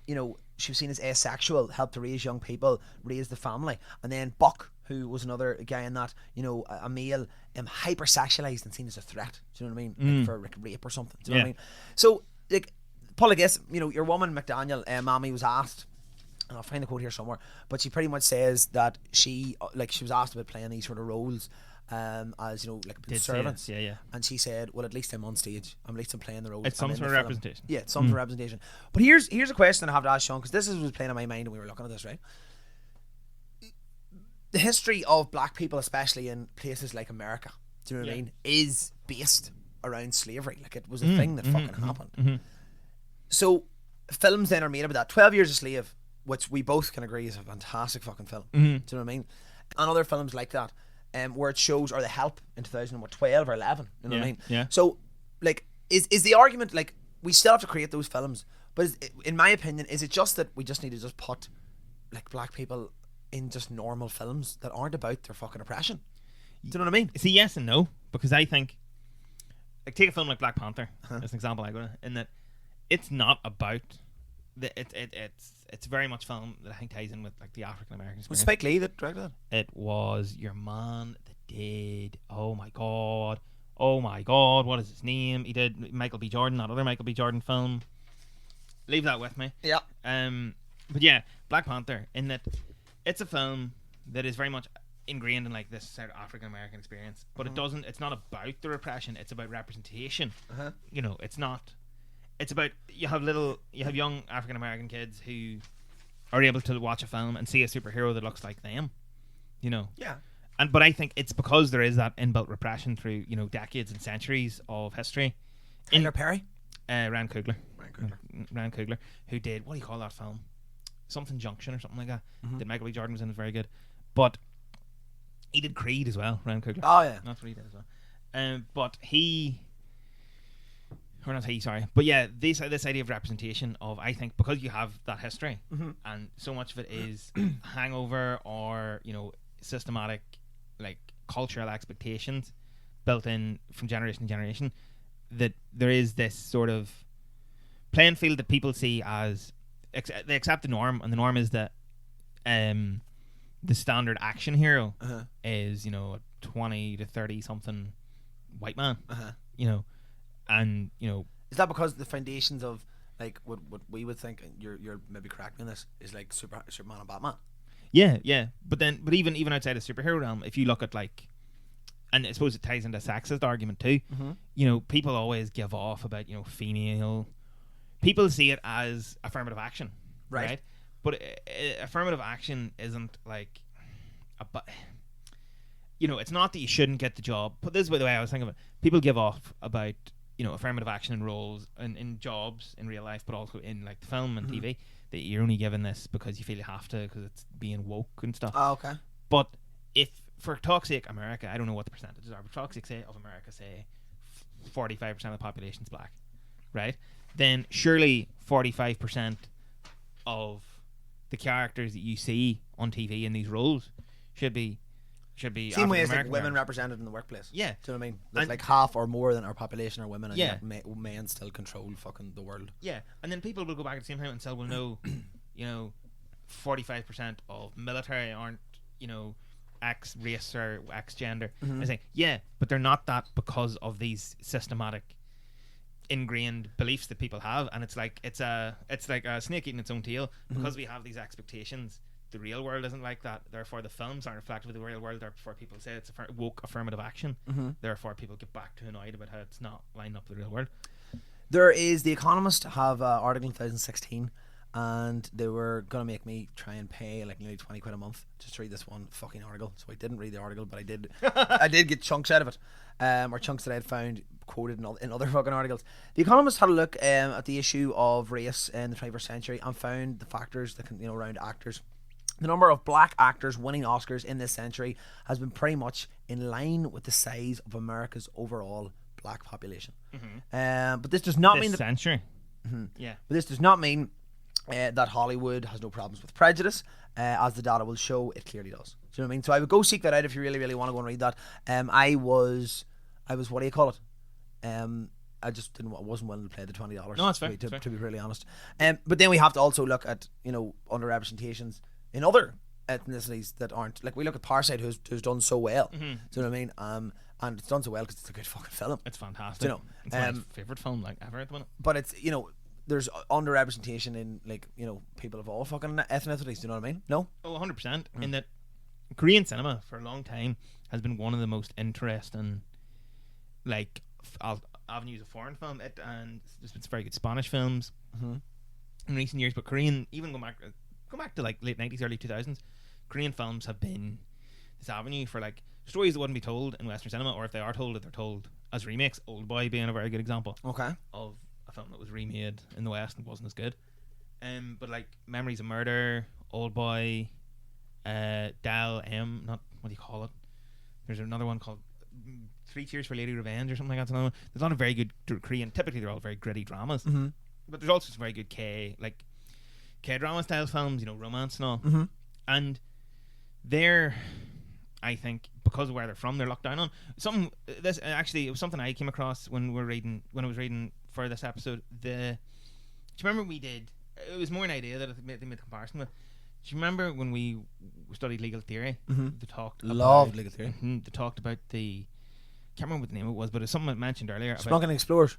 C: She was seen as asexual, helped to raise young people, raise the family, and then Buck, who was another guy in that, a male, hypersexualized and seen as a threat. Do you know what I mean? Like for like rape or something. Do you know what I mean? So like, Paul, I guess your woman McDaniel, Mammy, was asked, and I'll find the quote here somewhere, but she pretty much says that she was asked about playing these sort of roles. As like servants, and she said, "Well, at least I'm on stage. At least I'm playing the role.
D: It's some sort of representation.
C: Yeah, it's some sort of representation." But here's a question I have to ask Sean, because this was playing on my mind when we were looking at this. Right, the history of black people, especially in places like America, do you know what I mean, is based around slavery. Like it was a thing that fucking happened. So films then are made about that. 12 Years a Slave, which we both can agree is a fantastic fucking film. Do you know what I mean? And other films like that. Where it shows, or The Help in 2012 or 11, you know what I mean?
D: Yeah.
C: So, like, is the argument, like, we still have to create those films, but in my opinion, is it just that we just need to just put, like, black people in just normal films that aren't about their fucking oppression? Do you know what I mean?
D: See, yes and no, because I think, like, take a film like Black Panther as an example, in that it's not about it's very much film that I think ties in with like the African American experience.
C: Was Spike Lee that directed it?
D: It was your man that did. Oh my god, what is his name? He did Michael B. Jordan, that other Michael B. Jordan film. Leave that with me.
C: Yeah.
D: But yeah, Black Panther, in that it's a film that is very much ingrained in like this sort of African American experience, but it's not about the repression. It's about representation. It's not. It's about you have young African American kids who are able to watch a film and see a superhero that looks like them,
C: Yeah.
D: But I think it's because there is that inbuilt repression through decades and centuries of history.
C: Tyler Perry,
D: Ryan Coogler, who did, what do you call that film? Something Junction or something like that. That Michael B. Jordan was in, was very good, but he did Creed as well. Ryan Coogler.
C: Oh yeah,
D: that's what he did as well. But he. Or not he, sorry. But yeah, this idea of representation of, I think, because you have that history and so much of it is hangover or, systematic, like, cultural expectations built in from generation to generation, that there is this sort of playing field that people see as, they accept the norm, and the norm is that the standard action hero is, a 20 to 30 something white man, and
C: is that because the foundations of like what we would think, and you're maybe correct me in this, is like Superman and Batman?
D: Yeah. But even outside of superhero realm, if you look at like, and I suppose it ties into a sexist argument too. People always give off about female. People see it as affirmative action, right? But affirmative action isn't like it's not that you shouldn't get the job. But this is the way I was thinking of it. People give off about affirmative action in roles and in jobs in real life, but also in like the film and TV, that you're only given this because you feel you have to, because it's being woke and stuff.
C: Oh, okay.
D: But if, for talk's sake, America, I don't know what the percentages are, but for talk's sake of America, say 45% of the population's black, right? Then surely 45% of the characters that you see on TV in these roles should be
C: same way as like women represented in the workplace.
D: Yeah.
C: Do you know what I mean? There's like half or more than our population are women, and
D: yeah,
C: yet men still control fucking the world.
D: Yeah, and then people will go back at the same time and say, well, no, 45% of military aren't, X race or X gender. I say, yeah, but they're not that because of these systematic ingrained beliefs that people have, and it's like a snake eating its own tail, because we have these expectations. The real world isn't like that. Therefore, the films aren't reflective of the real world. Therefore, people say it's woke affirmative action. Therefore, people get back to annoyed about how it's not lined up with the real world.
C: There is The Economist have an article in 2016, and they were gonna make me try and pay like nearly 20 quid a month just to read this one fucking article. So I didn't read the article, but I did. I did get chunks out of it, or chunks that I had found quoted in other fucking articles. The Economist had a look at the issue of race in the 21st century and found the factors that can, around actors. The number of black actors winning Oscars in this century has been pretty much in line with the size of America's overall black population. But this does not mean
D: This
C: that.
D: century. Yeah.
C: But this does not mean that Hollywood has no problems with prejudice, as the data will show. It clearly does. Do you know what I mean? So I would go seek that out if you really, really want to go and read that. I was, what do you call it? I just wasn't willing to pay the $20.
D: No, that's fair.
C: To be really honest. But then we have to also look at underrepresentations in other ethnicities that aren't, like, we look at Parasite, who's done so well. Do you know what I mean? And it's done so well because it's a good fucking film.
D: It's fantastic. It's my favourite film like ever at the minute.
C: But it's there's underrepresentation in people of all fucking ethnicities. Do you know what I mean? No.
D: Oh, 100%. In that Korean cinema for a long time has been one of the most interesting, like, avenues of foreign film. And there's been some very good Spanish films in recent years. But Korean, even go back to like late 90s, early 2000s, Korean films have been this avenue for like stories that wouldn't be told in Western cinema, or if they are told, they're told as remakes. Old Boy being a very good example.
C: Okay.
D: Of a film that was remade in the West and wasn't as good. But like Memories of Murder, Old Boy, Dal M, not what do you call it? There's another one called 3 Cheers for Lady Revenge or something like that. There's a lot of very good Korean. Typically, they're all very gritty dramas, but there's also some very good K-drama style films, romance and all. And they're, I think, because of where they're from, they're locked down on something. This actually, it was something I came across when I was reading for this episode. Do you remember we did? It was more an idea that they made the comparison with. Do you remember when we studied legal theory? They talked
C: Loved legal theory.
D: They talked about the. Can't remember what the name it was, but it's something I mentioned earlier.
C: Smoking Explorers.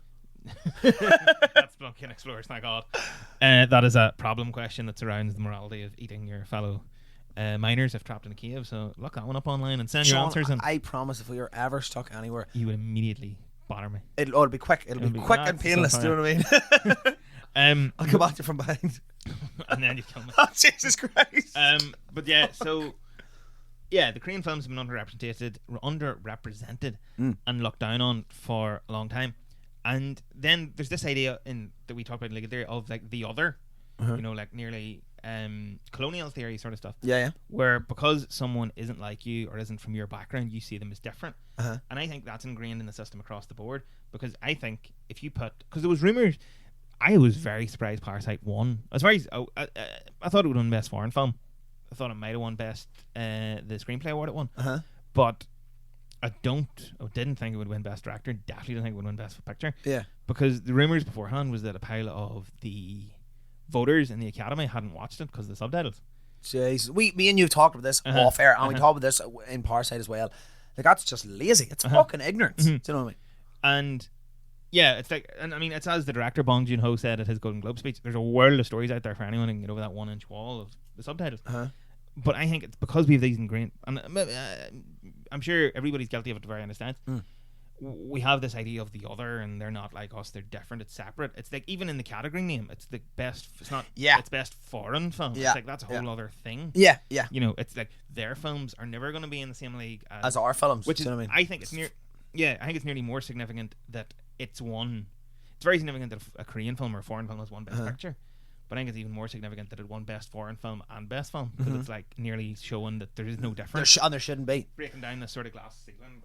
D: That's Splunking Explorers, thank God. That is a problem question that surrounds the morality of eating your fellow miners if trapped in a cave. So look that one up online and send your answers in.
C: I promise if we are ever stuck anywhere,
D: you would immediately batter me.
C: It'll be quick. It'll be quick and painless. Do you know what I mean? I'll come at you from behind.
D: And then you kill me.
C: Oh, Jesus Christ.
D: But yeah, so yeah, the Korean films have been underrepresented and looked down on for a long time. And then there's this idea that we talked about in legal theory of like the other, like nearly colonial theory sort of stuff.
C: Yeah.
D: Where because someone isn't like you or isn't from your background, you see them as different. And I think that's ingrained in the system across the board. Because I think if you because there was rumours, I was very surprised Parasite won. I thought it would win Best Foreign Film. I thought it might have won Best the Screenplay Award it won. But I didn't think it would win Best Director. Definitely didn't think it would win Best Picture. Yeah. Because the rumours beforehand was that a pile of the voters in the Academy hadn't watched it because of the subtitles.
C: Jeez. Me and you have talked about this off air, and we talked about this in Parasite as well. Like, that's just lazy. It's fucking ignorance. Do you know what I mean?
D: And yeah, it's like, and I mean, it's as the director Bong Joon-ho said at his Golden Globe speech, there's a world of stories out there for anyone who can get over that 1-inch wall of the subtitles. But I think it's because we have these ingrained, and I'm sure everybody's guilty of it to varying extents. We have this idea of the other, and they're not like us; they're different. It's separate. It's like even in the category name, it's the best. It's not. Yeah. It's best foreign film. Yeah. It's like that's a whole other thing. Yeah. It's like their films are never going to be in the same league as
C: our films.
D: Which is,
C: you know what I mean?
D: I think it's I think it's nearly more significant that it's won. It's very significant that a Korean film or a foreign film has won Best Picture. But I think it's even more significant that it won Best Foreign Film and Best Film because it's like nearly showing that there is no difference.
C: And there shouldn't be.
D: Breaking down this sort of glass ceiling,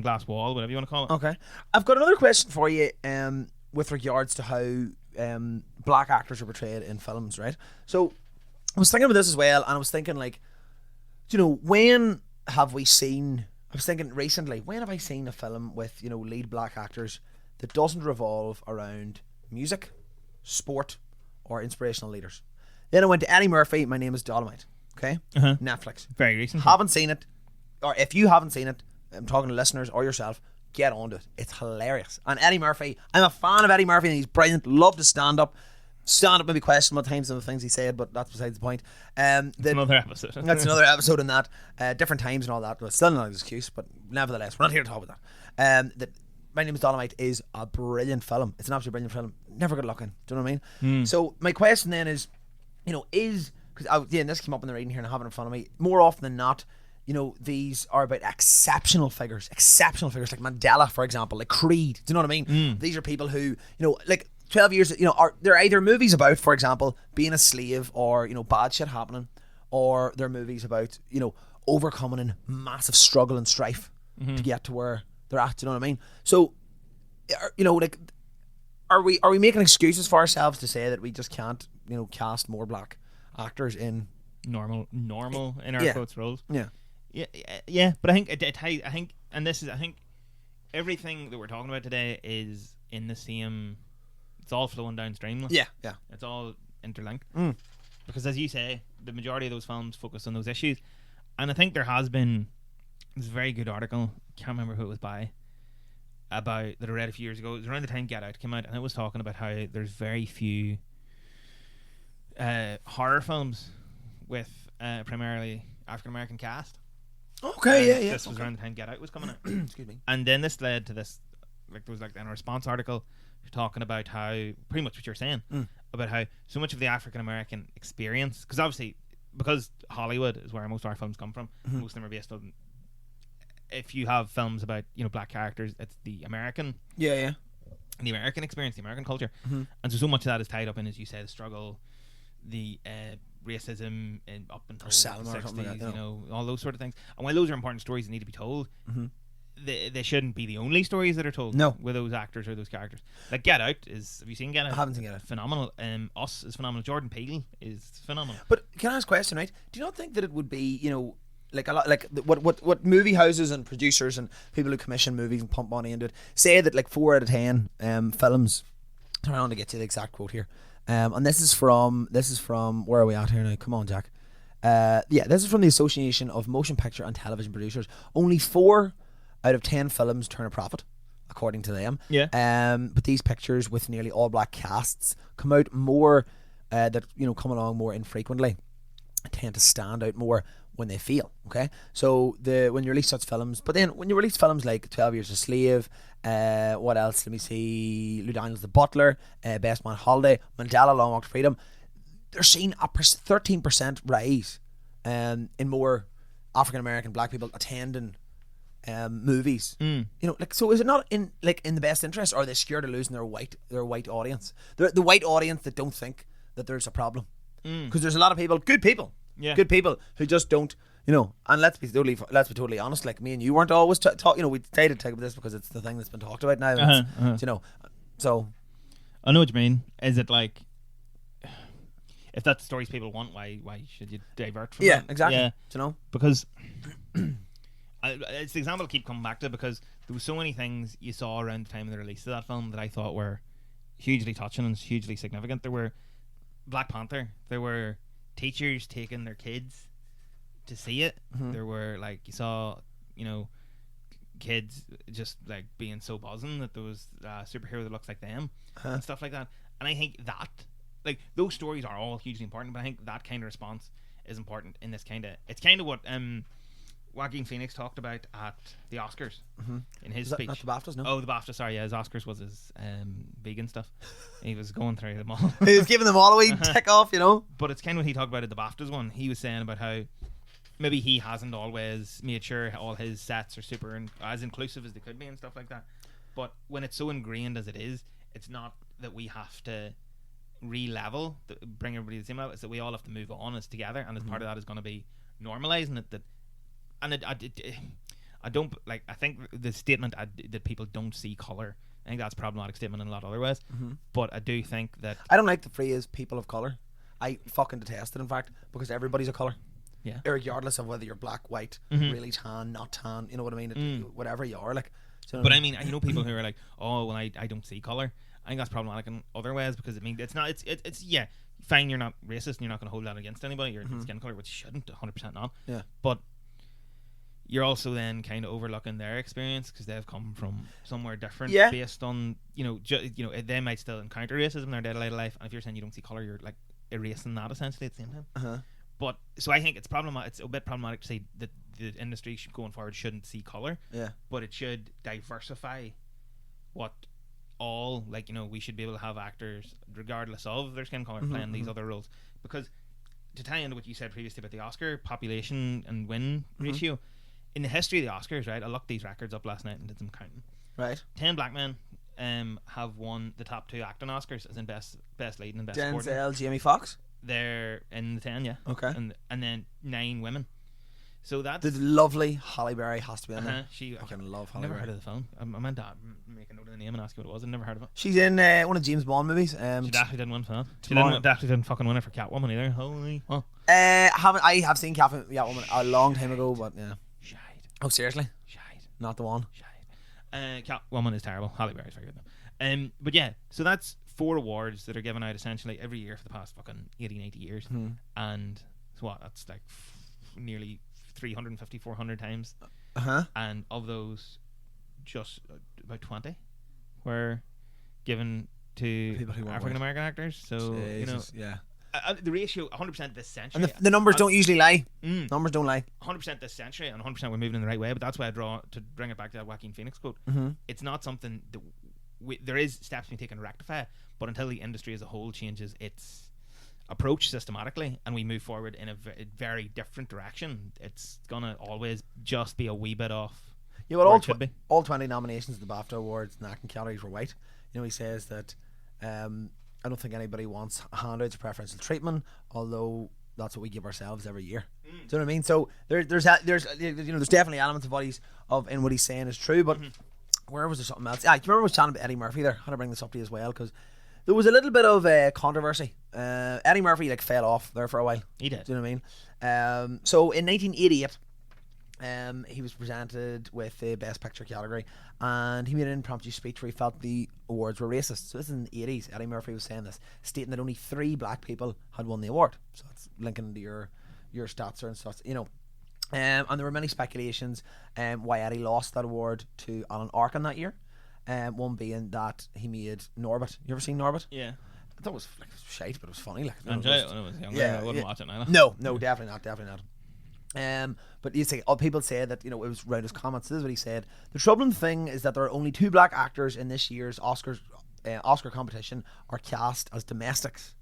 D: glass wall, whatever you want to call it.
C: Okay. I've got another question for you with regards to how black actors are portrayed in films, right? So I was thinking about this as well, and I was thinking like, when have we seen... I was thinking recently, when have I seen a film with, lead black actors that doesn't revolve around music, sport, or inspirational leaders? Then I went to Eddie Murphy, My Name is Dolomite. Okay? Netflix.
D: Very recent.
C: Haven't seen it. Or if you haven't seen it, I'm talking to listeners or yourself, get onto it. It's hilarious. And Eddie Murphy, I'm a fan of Eddie Murphy and he's brilliant. Love to stand up. Stand up maybe question at times some of the things he said, but that's besides the point.
D: That's another episode.
C: That's another episode in that. Different times and all that. But still not an excuse, but nevertheless, we're not here to talk about that. My Name is Dolomite is a brilliant film. It's an absolutely brilliant film. Never good looking. Do you know what I mean? So my question then is, because this came up in the reading here and I have it in front of me. More often than not, these are about exceptional figures like Mandela, for example, like Creed. Do you know what I mean? These are people who, like 12 years, they're either movies about, for example, being a slave or, bad shit happening, or they're movies about, overcoming in massive struggle and strife to get to where they're at. Do you know what I mean? So, are we making excuses for ourselves to say that we just can't, cast more black actors in
D: normal in our quotes roles?
C: Yeah.
D: But I think everything that we're talking about today is in the same. It's all flowing downstream.
C: Yeah.
D: It's all interlinked. Because as you say, the majority of those films focus on those issues, and I think there has been this very good article. Can't remember who it was by. About that I read a few years ago. It was around the time Get Out came out, and it was talking about how there's very few horror films with primarily African American cast.
C: Okay,
D: This was around the time Get Out was coming out.
C: Excuse me.
D: And then this led to this, like there was like a response article talking about how pretty much what you're saying about how so much of the African American experience, because obviously because Hollywood is where most of our films come from, most of them are based on. If you have films about black characters, it's the American, the American experience, the American culture, and so much of that is tied up in, as you say, the struggle, the racism, and up until the 60s, all those sort of things. And while those are important stories that need to be told, they shouldn't be the only stories that are told.
C: No.
D: With those actors or those characters. Like Get Out is. Have you seen Get Out?
C: I haven't seen Get Out.
D: Phenomenal. Us is phenomenal. Jordan Peele is phenomenal.
C: But can I ask a question? Right? Do you not think that it would be like a lot, like what movie houses and producers and people who commission movies and pump money into it say that like 4 out of 10 films. I want to get to the exact quote here, and this is from where are we at here now? Come on, Jack. This is from the Association of Motion Picture and Television Producers. Only 4 out of 10 films turn a profit, according to them.
D: Yeah.
C: But these pictures with nearly all black casts come out more, that come along more infrequently, tend to stand out more when they fail. Okay, so when you release such films, but then when you release films like 12 Years a Slave, what else? Let me see. Lou Daniels The Butler, Best Man Holiday, Mandela Long Walk to Freedom, they're seeing a 13% rise in more African American black people attending movies. So is it not in the best interest, or are they scared of losing their white audience, the white audience that don't think that there's a problem? Because there's a lot of people, good people who just don't, and let's be totally honest, like me and you weren't always taught, we decided to take up this because it's the thing that's been talked about now. So I
D: know what you mean. Is it like, if that's the stories people want, why should you divert from that?
C: Exactly.
D: Because it's the example I keep coming back to, because there were so many things you saw around the time of the release of that film that I thought were hugely touching and hugely significant. There were Black Panther, there were teachers taking their kids to see it. There were you saw kids just like being so buzzing that there was a superhero that looks like them and stuff like that. And I think that those stories are all hugely important, but I think that kind of response is important in this it's kind of what Joaquin Phoenix talked about at the Oscars in his speech.
C: Not the BAFTAs, no?
D: Oh, the BAFTA, sorry, yeah, his Oscars was his vegan stuff. He was going through them all.
C: He was giving them all a wee tick off,
D: But it's kind of what he talked about at the BAFTAs one. He was saying about how maybe he hasn't always made sure all his sets are super as inclusive as they could be and stuff like that. But when it's so ingrained as it is, it's not that we have to re-level, bring everybody to the same level. It's that we all have to move on as together, and as part of that is going to be normalising it. I don't like. I think the statement that people don't see colour, I think that's a problematic statement in a lot of other ways. But I do think that
C: I don't like the phrase "people of colour." I fucking detest it. In fact, because everybody's a colour.
D: Yeah.
C: Regardless of whether you're black, white, really tan, not tan. You know what I mean? Whatever you are,
D: But I mean, people who are like, "Oh, well, I don't see colour." I think that's problematic in other ways, because it's not. It's yeah. Fine, you're not racist, and you're not going to hold that against anybody. Your skin colour, which you shouldn't, 100% not.
C: Yeah.
D: But you're also then kind of overlooking their experience, because they've come from somewhere different, based on they might still encounter racism in their day-to-day life, and if you're saying you don't see colour, you're like erasing that essentially at the same time. But so I think it's problematic. It's a bit problematic to say that the industry going forward shouldn't see colour.
C: Yeah.
D: But it should diversify what all, like, you know, we should be able to have actors regardless of their skin color playing these other roles. Because to tie into what you said previously about the Oscar population and win ratio, in the history of the Oscars, right, I looked these records up last night and did some counting.
C: Right.
D: 10 black men have won the top 2 acting Oscars, as in best leading and best supporting.
C: Denzel, Jamie Foxx.
D: They're in the 10, yeah.
C: Okay.
D: And then 9 women. So that's
C: The lovely Halle Berry has to be in there.
D: she.
C: I fucking love Halle
D: Never
C: Berry.
D: heard of the film. I meant to make a note of the name and ask you what it was. I've never heard of it.
C: She's in one of James Bond movies.
D: She definitely didn't win for that. She
C: Tomorrow.
D: definitely didn't fucking win it for Catwoman either. Holy. Oh.
C: I have seen Catwoman a long time ago, but yeah.
D: Shite.
C: Oh, seriously?
D: Shite.
C: Not the one.
D: Shite. Catwoman is terrible. Halle Berry's very good though. But yeah, so that's 4 awards that are given out essentially every year for the past fucking 80, 90 years. And so what? That's like nearly 350, 400 times. And of those, just about 20 were given to
C: People who weren't
D: African American actors. So, you know,
C: yeah.
D: the ratio 100% this century.
C: And the numbers don't usually lie. Numbers don't lie.
D: 100% this century, and 100% we're moving in the right way. But that's why I draw to bring it back to that Joaquin Phoenix quote. It's not something that there is steps being taken to rectify, but until the industry as a whole changes its approach systematically and we move forward in a very different direction, it's gonna always just be a wee bit off.
C: Yeah, well,
D: be.
C: all 20 nominations at the BAFTA Awards in acting categories were white. You know, he says that I don't think anybody wants handouts or preferential treatment, although that's what we give ourselves every year. Do you know what I mean? So there's definitely elements of what he's saying is true, but where was there something else? Yeah, do you remember I was chatting about Eddie Murphy there? I had to bring this up to you as well because there was a little bit of controversy. Eddie Murphy fell off there for a while.
D: He did.
C: Do you know what I mean? So in 1988, he was presented with the Best Picture category, and he made an impromptu speech where he felt the awards were racist. So this is in the 80s. Eddie Murphy was saying this, stating that only 3 black people had won the award. So that's linking to your stats there and stuff, you know. And there were many speculations why Eddie lost that award to Alan Arkin that year. One being that he made Norbit. You ever seen Norbit?
D: Yeah.
C: I thought it was shite, but it was funny.
D: I enjoyed it when I was younger.
C: Yeah,
D: I wouldn't watch it now.
C: No, definitely not. But you say, people say that, you know, it was around his comments. This is what he said: the troubling thing is that there are only 2 black actors in this year's Oscar competition are cast as domestics.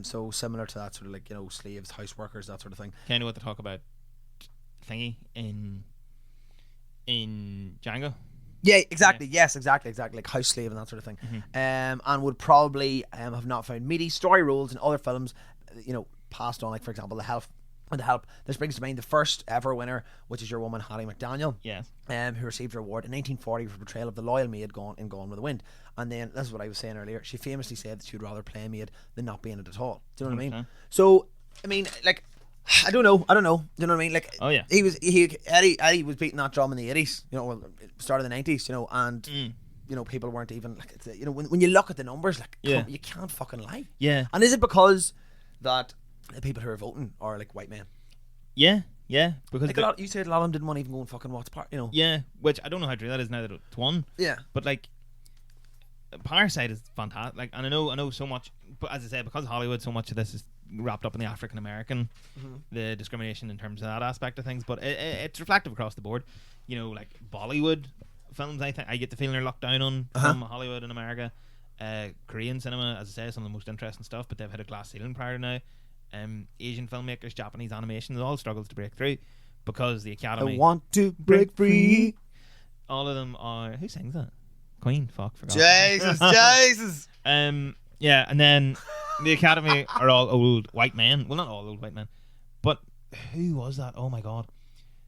C: So similar to that sort of slaves, house workers, that sort of thing.
D: Kind of what they talk about thingy in Django.
C: Yeah, exactly. Yeah. Yes, exactly. Like house slave and that sort of thing. And would probably have not found meaty story roles in other films, you know, passed on, like for example, The Help. This brings to mind the first ever winner, which is your woman Hattie McDaniel.
D: Yes.
C: Who received her award in 1940 for portrayal of the loyal maid Gone with the Wind. And then this is what I was saying earlier. She famously said that she would rather play a maid than not be in it at all. Do you know what I mean? So I mean, I don't know. Do you know what I mean?
D: Oh yeah.
C: Eddie was beating that drum in the 80s. You know, well, start of the 90s. You know, and you know, people weren't even you know, when you look at the numbers, you can't fucking lie.
D: Yeah.
C: And is it because that the people who are voting are white men?
D: Yeah. Because
C: you said a lot of them didn't want to even go and fucking watch part. You know.
D: Yeah, which I don't know how true that is now that it's won.
C: Yeah.
D: But Parasite is fantastic. And I know so much. But as I said, because Hollywood, so much of this is wrapped up in the African American, the discrimination in terms of that aspect of things. But it's reflective across the board. You know, Bollywood films, I think I get the feeling they're locked down on from Hollywood in America. Korean cinema, as I say, some of the most interesting stuff, but they've hit a glass ceiling prior to now. Asian filmmakers, Japanese animation, it all struggles to break through because the Academy.
C: I want to break free.
D: All of them are. Who sings that? Queen. Fuck, forgot.
C: Jesus.
D: Yeah, and then the Academy are all old white men. Well, not all old white men, but who was that? Oh my god,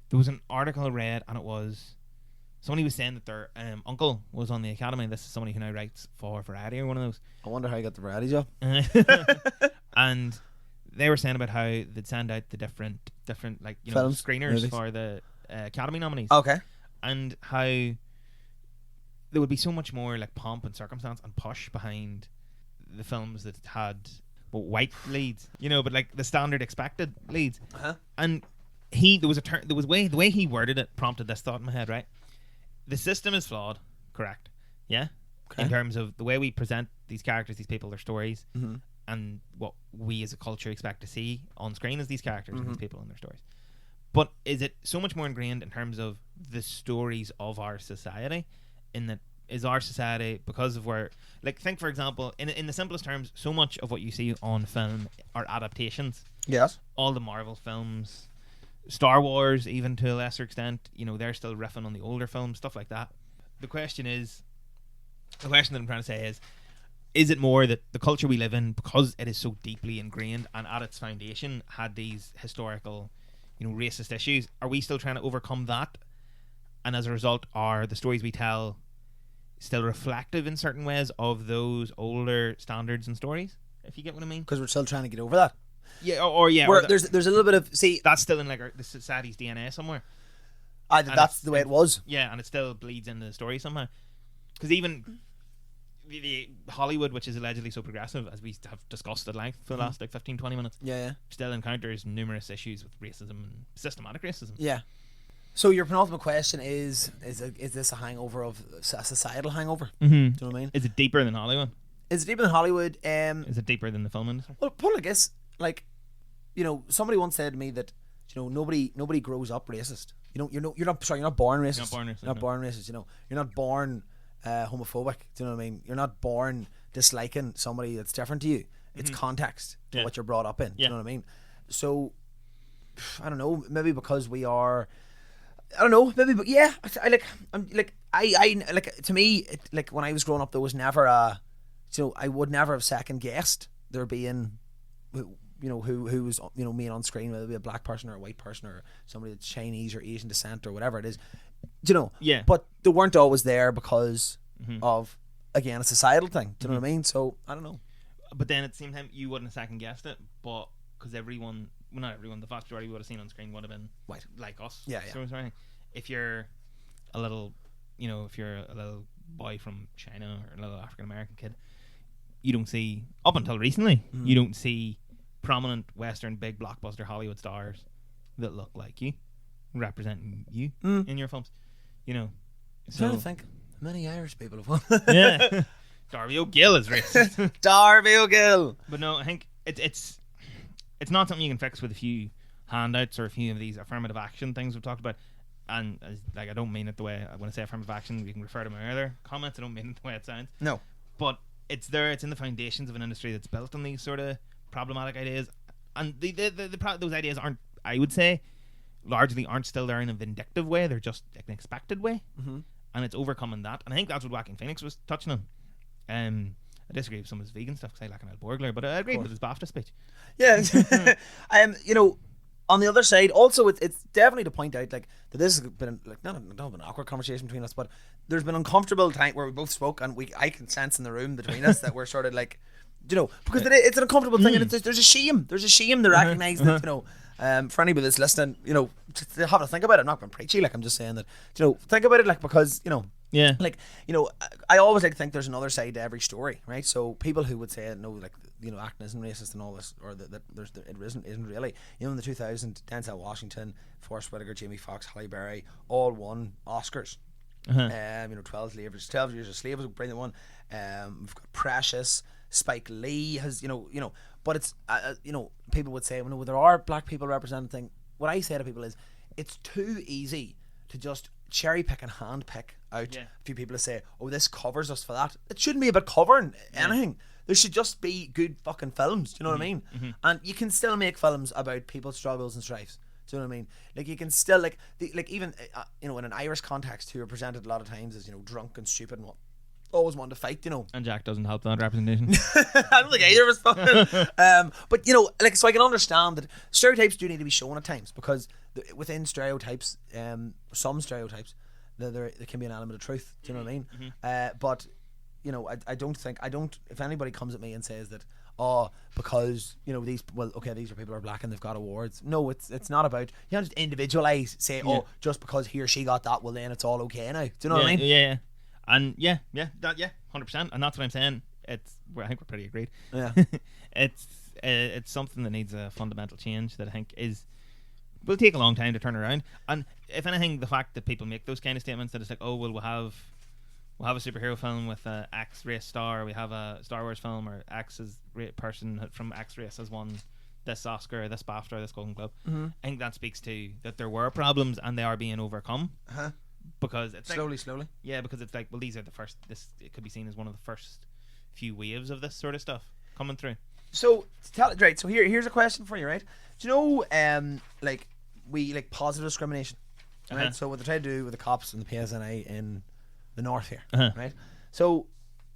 D: there was an article I read, and it was somebody was saying that their uncle was on the Academy. This is somebody who now writes for Variety or one of those.
C: I wonder how you got the Variety job.
D: And they were saying about how they'd send out the different
C: films,
D: screeners
C: movies
D: for the Academy nominees.
C: Okay.
D: And how there would be so much more pomp and circumstance and push behind the films that had white leads, but the standard expected leads. And the way he worded it prompted this thought in my head. Right, the system is flawed. Correct. Yeah. Okay. In terms of the way we present these characters, these people, their stories. And what we as a culture expect to see on screen as these characters and these people and their stories. But is it so much more ingrained in terms of the stories of our society, in that is our society, because of where, like, think for example, in the simplest terms, so much of what you see on film are adaptations.
C: Yes.
D: All the Marvel films, Star Wars, even to a lesser extent, you know, they're still riffing on the older films, stuff like that. The question that I'm trying to say is it more that the culture we live in, because it is so deeply ingrained and at its foundation had these historical, you know, racist issues, are we still trying to overcome that? And as a result, are the stories we tell still reflective in certain ways of those older standards and stories? If you get what I mean?
C: Because we're still trying to get over that.
D: Yeah, or
C: Where there's a little bit of, see,
D: that's still in like the society's DNA somewhere.
C: that's the way it was.
D: Yeah, and it still bleeds into the story somehow. Because even the Hollywood, which is allegedly so progressive, as we have discussed at length for the last like 15-20 minutes, still encounters numerous issues with racism and systematic racism.
C: Yeah. So your penultimate question is this a hangover of a societal hangover?
D: Mm-hmm.
C: Do you know what I mean?
D: Is it deeper than Hollywood?
C: Is it deeper than Hollywood?
D: Is it deeper than the film industry?
C: Well, put it like this, like, you know, somebody once said to me that, you know, nobody grows up racist. You know, you're not born racist.
D: You're not born racist.
C: You're not born racist. You know, you're not born homophobic. Do you know what I mean? You're not born disliking somebody that's different to you. It's context to what you're brought up in. Do you know what I mean? So, I don't know. Maybe because we are, I don't know. Maybe, but yeah. To me, like when I was growing up, there was never I would never have second guessed there being, you know, who was, you know, being on screen, whether it be a black person or a white person or somebody that's Chinese or Asian descent or whatever it is. Do you know?
D: Yeah.
C: But they weren't always there because of, again, a societal thing. Do you know what I mean? So I don't know.
D: But then at the same time, you wouldn't have second guessed it, but because everyone, well, not everyone, the vast majority we would have seen on screen would have been
C: white,
D: like us.
C: Yeah.
D: So if you're a little, you know, if you're a little boy from China or a little African American kid, you don't see, up until recently, you don't see prominent Western big blockbuster Hollywood stars that look like you, representing you in your films. You know, so
C: I'm trying to think. Many Irish people have won.
D: Yeah. Darby O'Gill is racist.
C: Darby O'Gill.
D: But no, I think it's not something you can fix with a few handouts or a few of these affirmative action things we've talked about. And like, I don't mean it the way, when I say affirmative action, you can refer to my other comments. I don't mean it the way it sounds.
C: No.
D: But it's there. It's in the foundations of an industry that's built on these sort of problematic ideas, and those ideas aren't, I would say, largely aren't still there in a vindictive way. They're just like an expected way, and it's overcoming that. And I think that's what Joaquin Phoenix was touching on. I disagree with some of his vegan stuff because I like an Burglar, but I agree with his BAFTA speech.
C: Yeah. You know, on the other side, also it's definitely to point out like that this has been like not an awkward conversation between us, but there's been uncomfortable time where we both spoke and I can sense in the room between us that we're sort of like, you know, because it's an uncomfortable thing and there's a shame to recognise that, you know, for anybody that's listening, you know, to have a think about it. I'm not being preachy, like I'm just saying that, you know, think about it, like, because, you know,
D: yeah,
C: like, you know, I always like to think there's another side to every story, right? So people who would say no, like, you know, acting isn't racist and all this, or that it isn't really. You know, in the 2000s, Denzel Washington, Forrest Whitaker, Jamie Foxx, Halle Berry, all won Oscars. You know, 12 Years a Slave was a brilliant one. We've got Precious, Spike Lee has, you know, but it's you know, people would say, well, no, there are black people represented thing. What I say to people is, it's too easy to just cherry pick and hand pick out a few people to say, oh, this covers us for that. It shouldn't be about covering anything. There should just be good fucking films. Do you know what I mean? And you can still make films about people's struggles and strifes. Do you know what I mean? Like, you can still, like even you know, in an Irish context, who are presented a lot of times as, you know, drunk and stupid and what, always want to fight, you know. And
D: Jack doesn't help that representation.
C: I don't think either of us fucking. But, you know, like, so I can understand that stereotypes do need to be shown at times, because within stereotypes, some stereotypes, there can be an element of truth. Do you know what I mean? But, you know, I don't, if anybody comes at me and says that, oh, because, you know, these are people who are black and they've got awards. No, it's not about, you can't just individualise, say, oh, just because he or she got that, well, then it's all okay now. Do you know what I mean?
D: Yeah. And yeah, 100%. And that's what I'm saying. I think we're pretty agreed.
C: Yeah.
D: It's something that needs a fundamental change that I think will take a long time to turn around. And if anything, the fact that people make those kind of statements, that it's like, oh, well, we'll have a superhero film with a X race star, we have a Star Wars film, or X person from X race has won this Oscar, this BAFTA, this Golden Globe. I think that speaks to that there were problems and they are being overcome. because it's
C: slowly.
D: yeah, because it's like, well, these are the first. It could be seen as one of the first few waves of this sort of stuff coming through.
C: So right. So here's a question for you, right? Do you know, like positive discrimination, right?
D: Uh-huh.
C: So what they try to do with the cops and the PSNI in the north here,
D: Uh-huh.
C: right? So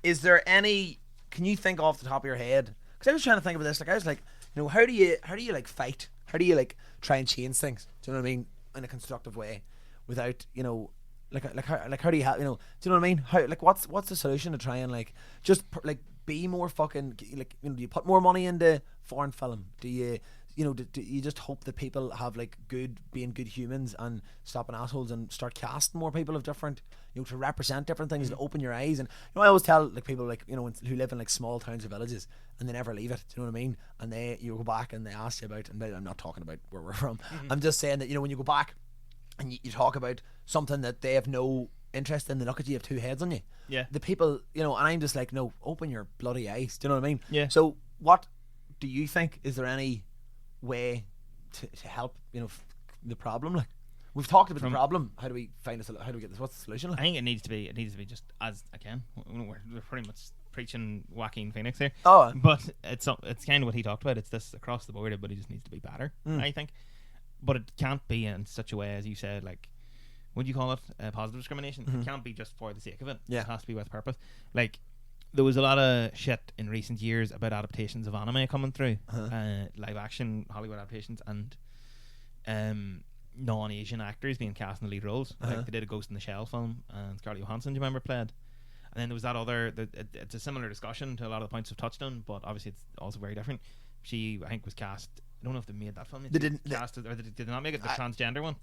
C: is there any? Can you think off the top of your head? Because I was trying to think about this. Like I was like, how do you like fight? How do you like try and change things? Do you know what I mean? In a constructive way, without how do you have do you know what I mean? How what's the solution to try and just be more fucking do you put more money into foreign film? Do you do you just hope that people have being good humans and stopping assholes and start casting more people of different to represent different things and open your eyes? And I always tell people who live in small towns or villages and they never leave it. Do you know what I mean? And you go back and they ask you about, and I'm not talking about where we're from. I'm just saying that when you go back and you talk about something that they have no interest in, they look at you have two heads on you.
D: Yeah.
C: The people, and I'm just like, no, open your bloody eyes. Do you know what I mean?
D: Yeah.
C: So what do you think? Is there any way to help the problem? We've talked about the problem. How do we find how do we get this? What's the solution?
D: I think it needs to be just as I can. We're pretty much preaching Joaquin Phoenix here.
C: Oh.
D: But it's kind of what he talked about. It's this across the board. Everybody just needs to be better, I think. But it can't be in such a way, as you said, what do you call it? Positive discrimination. It can't be just for the sake of it.
C: Yeah.
D: It has to be with purpose. There was a lot of shit in recent years about adaptations of anime coming through, live action Hollywood adaptations, and non-Asian actors being cast in the lead roles. They did a Ghost in the Shell film, and Scarlett Johansson, do you remember, played? And then there was that other. It's a similar discussion to a lot of the points we've touched on, but obviously it's also very different. She, I think, was cast. I don't know if they made that film.
C: They didn't.
D: Cast it, or did they not make it the transgender one?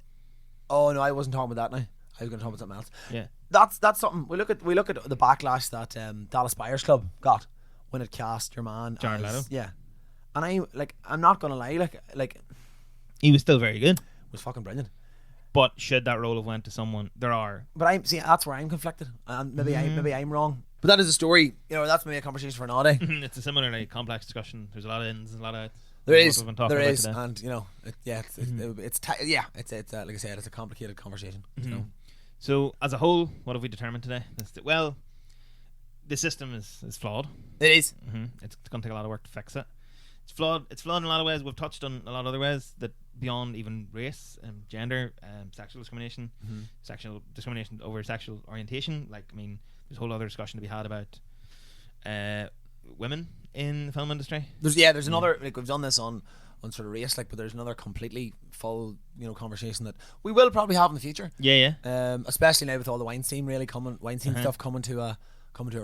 C: Oh no, I wasn't talking about that now. I was going to talk about something else.
D: Yeah.
C: That's something. We look at the backlash that Dallas Buyers Club got when it cast your man
D: Jared Leto.
C: Yeah. And I'm not gonna lie,
D: He was still very good.
C: it was fucking brilliant.
D: But should that role have went to someone?
C: But that's where I'm conflicted, and maybe I'm wrong. But that is a story. That's maybe a conversation for another day.
D: It's a similar complex discussion. There's a lot of ins, a lot of outs.
C: There is,
D: and like I said,
C: it's a complicated conversation.
D: So as a whole, what have we determined today? Well, the system is flawed.
C: It is.
D: It's going to take a lot of work to fix it. It's flawed. It's flawed in a lot of ways. We've touched on a lot of other ways that beyond even race, gender, sexual discrimination, sexual discrimination over sexual orientation. There's a whole other discussion to be had about women in the film industry.
C: There's another, we've done this on sort of race, but there's another completely full conversation that we will probably have in the future.
D: Yeah.
C: Especially now with all the Weinstein stuff coming to a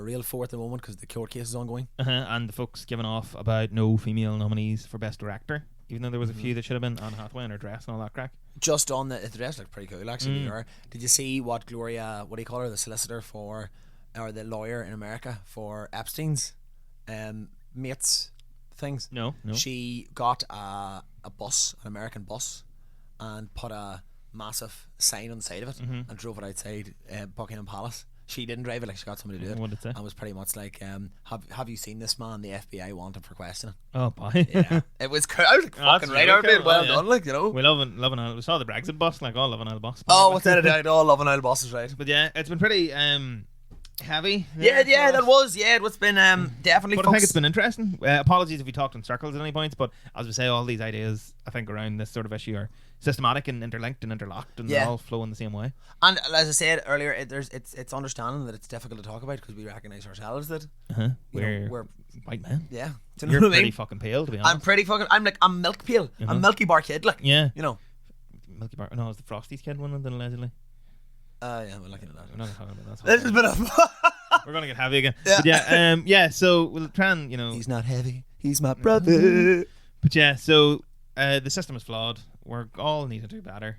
C: real fore at the moment because the court case is ongoing.
D: And the folks giving off about no female nominees for best director, even though there was a few that should have been. Anne Hathaway in her dress and all that crack.
C: Just on the dress looked pretty cool actually. Did you see what Gloria, what do you call her, the solicitor for, or the lawyer in America for Epstein's mates things?
D: No.
C: She got a bus, an American bus, and put a massive sign on the side of it and drove it outside Buckingham Palace. She didn't drive it, she got somebody to do it.
D: What did it say?
C: And was pretty much like, have you seen this man? The FBI want him for questioning.
D: Oh boy.
C: Yeah. It was cool. I was fucking right out there. Well done,
D: We loving Isle. We saw the Brexit bus, all loving Isle bus.
C: Oh, what's that about? All loving Isle buses, right?
D: But yeah, it's been pretty heavy.
C: Yeah, that was. Yeah, it's been definitely.
D: But I think it's been interesting. Apologies if we talked in circles at any points, but as we say, all these ideas I think around this sort of issue are systematic and interlinked and interlocked, and they're all flowing the same way. And
C: as I said earlier, it's understanding that it's difficult to talk about because we recognise ourselves that
D: we're white men.
C: Yeah,
D: you're pretty fucking pale, to be honest.
C: I'm milk pale. I'm Milky Bar kid,
D: yeah,
C: Milky
D: Bar. No, it's the Frosties kid one, then allegedly.
C: Yeah, we're looking at that.
D: We're not talking about that.
C: This has been
D: we're gonna get heavy again.
C: Yeah.
D: But yeah. So we'll try and
C: He's not heavy. He's my brother.
D: But yeah, so the system is flawed. We're all need to do better.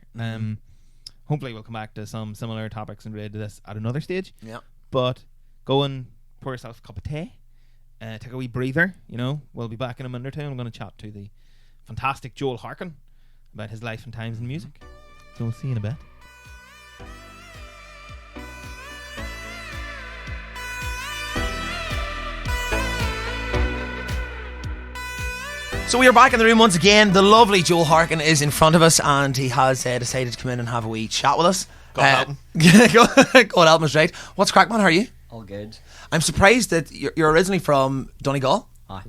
D: Hopefully we'll come back to some similar topics and related to this at another stage.
C: Yeah.
D: But go and pour yourself a cup of tea. Take a wee breather. We'll be back in a minute or two. I'm going to chat to the fantastic Joel Harkin about his life and times in music. So we'll see you in a bit.
C: So we are back in the room once again. The lovely Joel Harkin is in front of us, and he has decided to come in and have a wee chat with us.
B: God
C: God help us, right? What's crack, man? How are you?
E: All good.
C: I'm surprised that you're originally from Donegal.
E: Aye.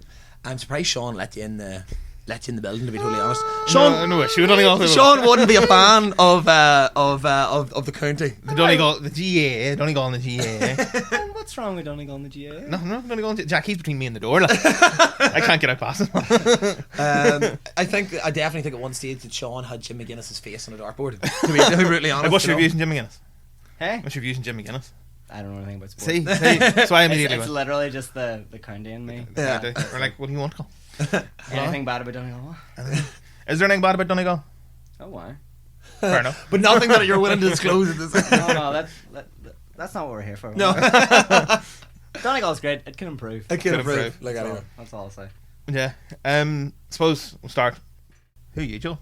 C: I'm surprised Sean let you in the building, to be totally honest.
D: No issue with Donegal.
C: Sean wouldn't be a fan of the county.
D: The Donegal, the GA, Donegal and the GA.
E: And what's wrong with Donegal and the GA?
D: No, Donegal and Jack, he's between me and the door. Like. I can't get out past him.
C: I definitely think at one stage that Sean had Jim McGuinness's face on a dartboard. To be brutally honest.
D: Like, what's
C: you
D: your
C: know?
D: views on Jim McGuinness?
E: Hey?
D: What's your views on Jim McGuinness?
E: I don't know anything about sports.
D: See, that's why I immediately
E: It's
D: went.
E: literally just the county in me.
C: Yeah.
D: Or like, what do you want to call?
E: Anything bad about Donegal?
D: Is there anything bad about Donegal?
E: Oh, why?
D: Fair enough.
C: But nothing that you're willing to disclose at this.
E: No, that's not what we're here for.
C: No.
E: Donegal's great. It can improve.
C: I can't
D: Could
C: approve.
D: improve.
C: Like, anyway.
E: That's all I'll say.
D: Yeah. Suppose we'll start. Who are you, Joel?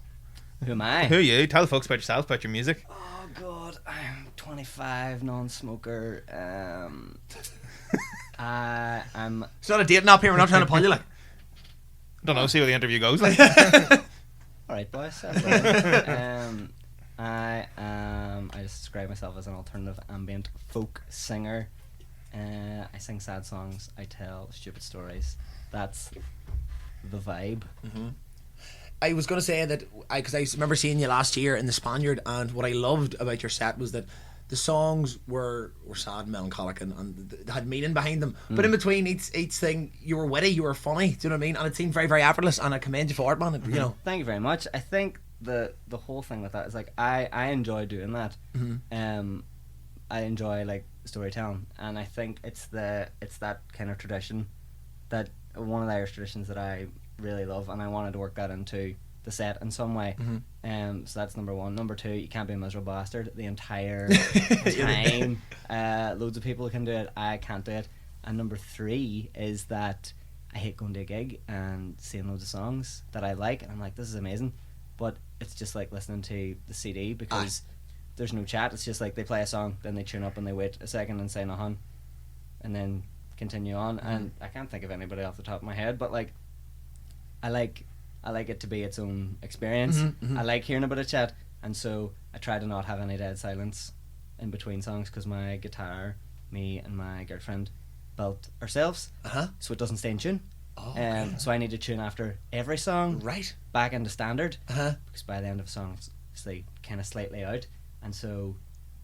E: Who am I?
D: Who are you? Tell the folks about yourself, about your music.
E: Oh God, I'm 25, non-smoker. I'm
C: It's not a dating app here. We're not trying to pull you like.
D: Don't know. See where the interview goes. Like.
E: all right, boys. I describe myself as an alternative ambient folk singer. I sing sad songs. I tell stupid stories. That's the vibe.
C: I was going to say that because I remember seeing you last year in the Spaniard, and what I loved about your set was that the songs were sad and melancholic and they had meaning behind them. But in between each thing, you were witty, you were funny. Do you know what I mean? And it seemed very, very effortless. And I commend you for it, man. You know.
E: Thank you very much. I think the whole thing with that is like I enjoy doing that. I enjoy like storytelling, and I think it's that kind of tradition, that one of the Irish traditions that I really love, and I wanted to work that into the set in some way. So that's number one. Number two, you can't be a miserable bastard the entire time. Loads of people can do it. I can't do it. And number three is that I hate going to a gig and seeing loads of songs that I like, and I'm like, this is amazing, but it's just like listening to the CD because there's no chat. It's just like they play a song, then they tune up and they wait a second and say nothing, and then continue on. And I can't think of anybody off the top of my head, but like I like it to be its own experience. I like hearing a bit of chat, and so I try to not have any dead silence in between songs, because my guitar, me and my girlfriend built ourselves, so it doesn't stay in tune. So I need to tune after every song,
C: Right.
E: back into standard, because by the end of a song it's like kind of slightly out, and so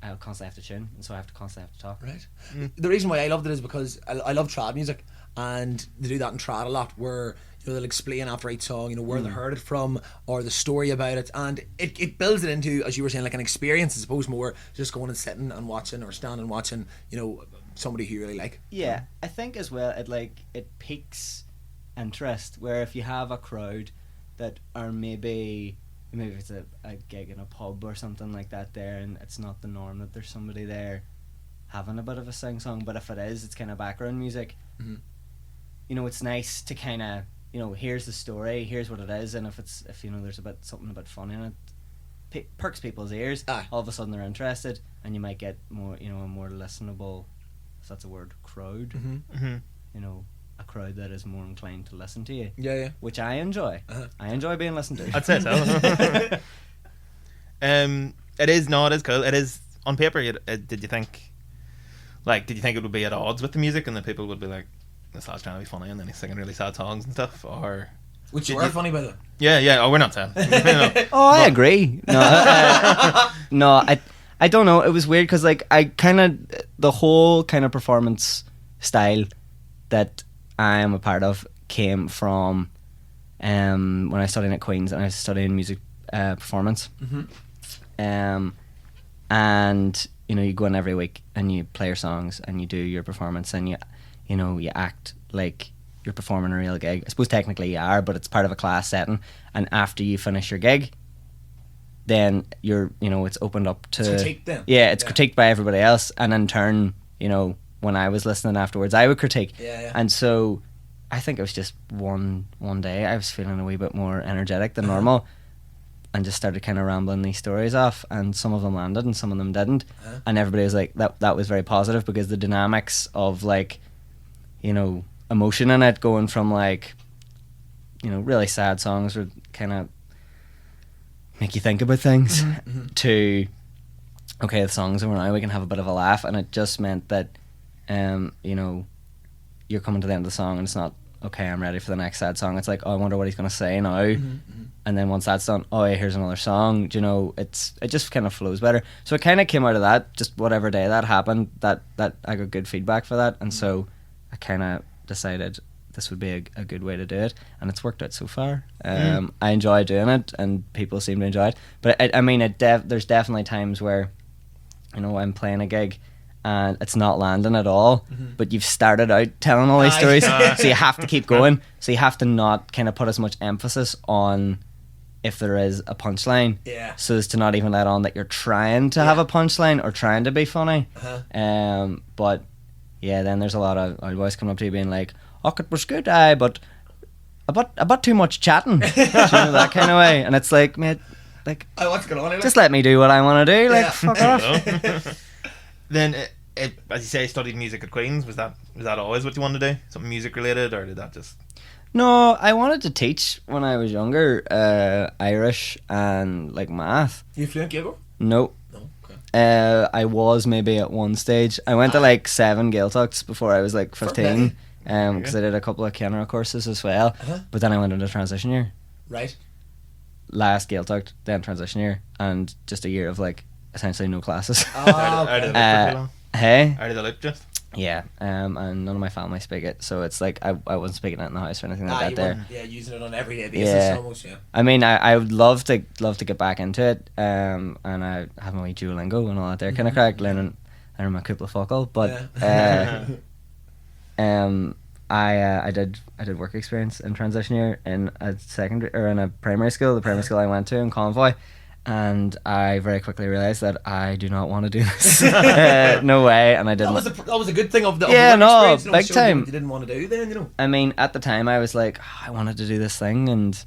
E: I'll constantly have to tune, and so I have to constantly have to talk.
C: Right. The reason why I loved it is because I love trad music, and they do that in trad a lot, where they'll explain after each song, where they heard it from or the story about it, and it builds it into, as you were saying, like an experience as opposed more just going and sitting and watching or standing and watching, somebody who you really like.
E: Yeah, I think as well it piques interest, where if you have a crowd that are maybe it's a gig in a pub or something like that there, and it's not the norm that there's somebody there having a bit of a sing song, but if it is, it's kind of background music. It's nice to kind of here's the story, here's what it is, and if there's something a bit funny in it, perks people's ears. All of a sudden they're interested, and you might get more a more listenable, if that's a word, crowd. A crowd that is more inclined to listen to you.
C: Yeah.
E: Which I enjoy. I enjoy being listened to.
D: I'd say so. It is cool. It is on paper. Did you think it would be at odds with the music, and that people would be like, this lad's trying to be funny, and then he's singing really sad songs and stuff, or
C: Which were funny, by the way.
D: yeah. Oh, we're not saying.
E: Oh, I agree. No, I don't know. It was weird because the whole kind of performance style that I am a part of came from when I was studying at Queen's, and I was studying music performance. And you go in every week and you play your songs and you do your performance, and you act like you're performing a real gig. I suppose technically you are, but it's part of a class setting. And after you finish your gig, then it's opened up to
C: critiqued then.
E: Yeah, it's critiqued by everybody else, and in turn, when I was listening afterwards, I would critique.
C: Yeah.
E: And so I think it was just one day I was feeling a wee bit more energetic than normal, and just started kind of rambling these stories off, and some of them landed and some of them didn't. And everybody was like, that was very positive, because the dynamics of emotion in it, going from really sad songs would kind of make you think about things to okay, the song's over now, we can have a bit of a laugh. And it just meant that, you know, you're coming to the end of the song and it's not, okay, I'm ready for the next sad song. It's like, oh, I wonder what he's going to say now. And then once that's done, oh, yeah, here's another song. Do you know, it just kind of flows better. So it kind of came out of that, just whatever day that happened, that I got good feedback for that. And so I kind of decided this would be a good way to do it. And it's worked out so far. I enjoy doing it and people seem to enjoy it. But I mean, there's definitely times where, you know, I'm playing a gig and it's not landing at all, but you've started out telling all these stories, so you have to keep going. So you have to not kind of put as much emphasis on if there is a punchline, so as to not even let on that you're trying to have a punchline or trying to be funny. But yeah, then there's a lot of old boys coming up to you being like, "Oh, it was good, but about too much chatting," do you know, that kind of way. And it's like, mate, like,
C: what's going on here?
E: just let me do what I want to do. Like, fuck off.
D: Then, as you say, studied music at Queen's. Was that always what you wanted to do? Something music related, or did that just?
E: No, I wanted to teach when I was younger, Irish and like math.
C: You fluent Gaelic?
E: No.
C: No. Okay.
E: I was maybe at one stage. I went to like 7 Gaeltachts before I was like 15, because I did a couple of Kenra courses as well. But then I went into transition year.
C: Right.
E: Last Gaeltacht, then transition year, and just a year of like essentially no classes.
D: Out of the loop for too long?
E: Hey?
D: Out of the loop, just?
E: Yeah, and none of my family speak it, so it's like I wasn't speaking it in the house or anything like that there.
C: Yeah, using it on everyday basis almost, yeah.
E: I mean, I would love to get back into it, and I have my wee Duolingo and all that there kind of crack, learning my couple of focal, but I did work experience in transition year in a secondary or in a primary school, the primary school I went to in Convoy. And I very quickly realised that I do not want to do this. No way, and I didn't.
C: That was a good thing of the
E: yeah,
C: of the work experience,
E: big time.
C: You didn't want to do then, you know.
E: I mean, at the time, I was like, I wanted to do this thing, and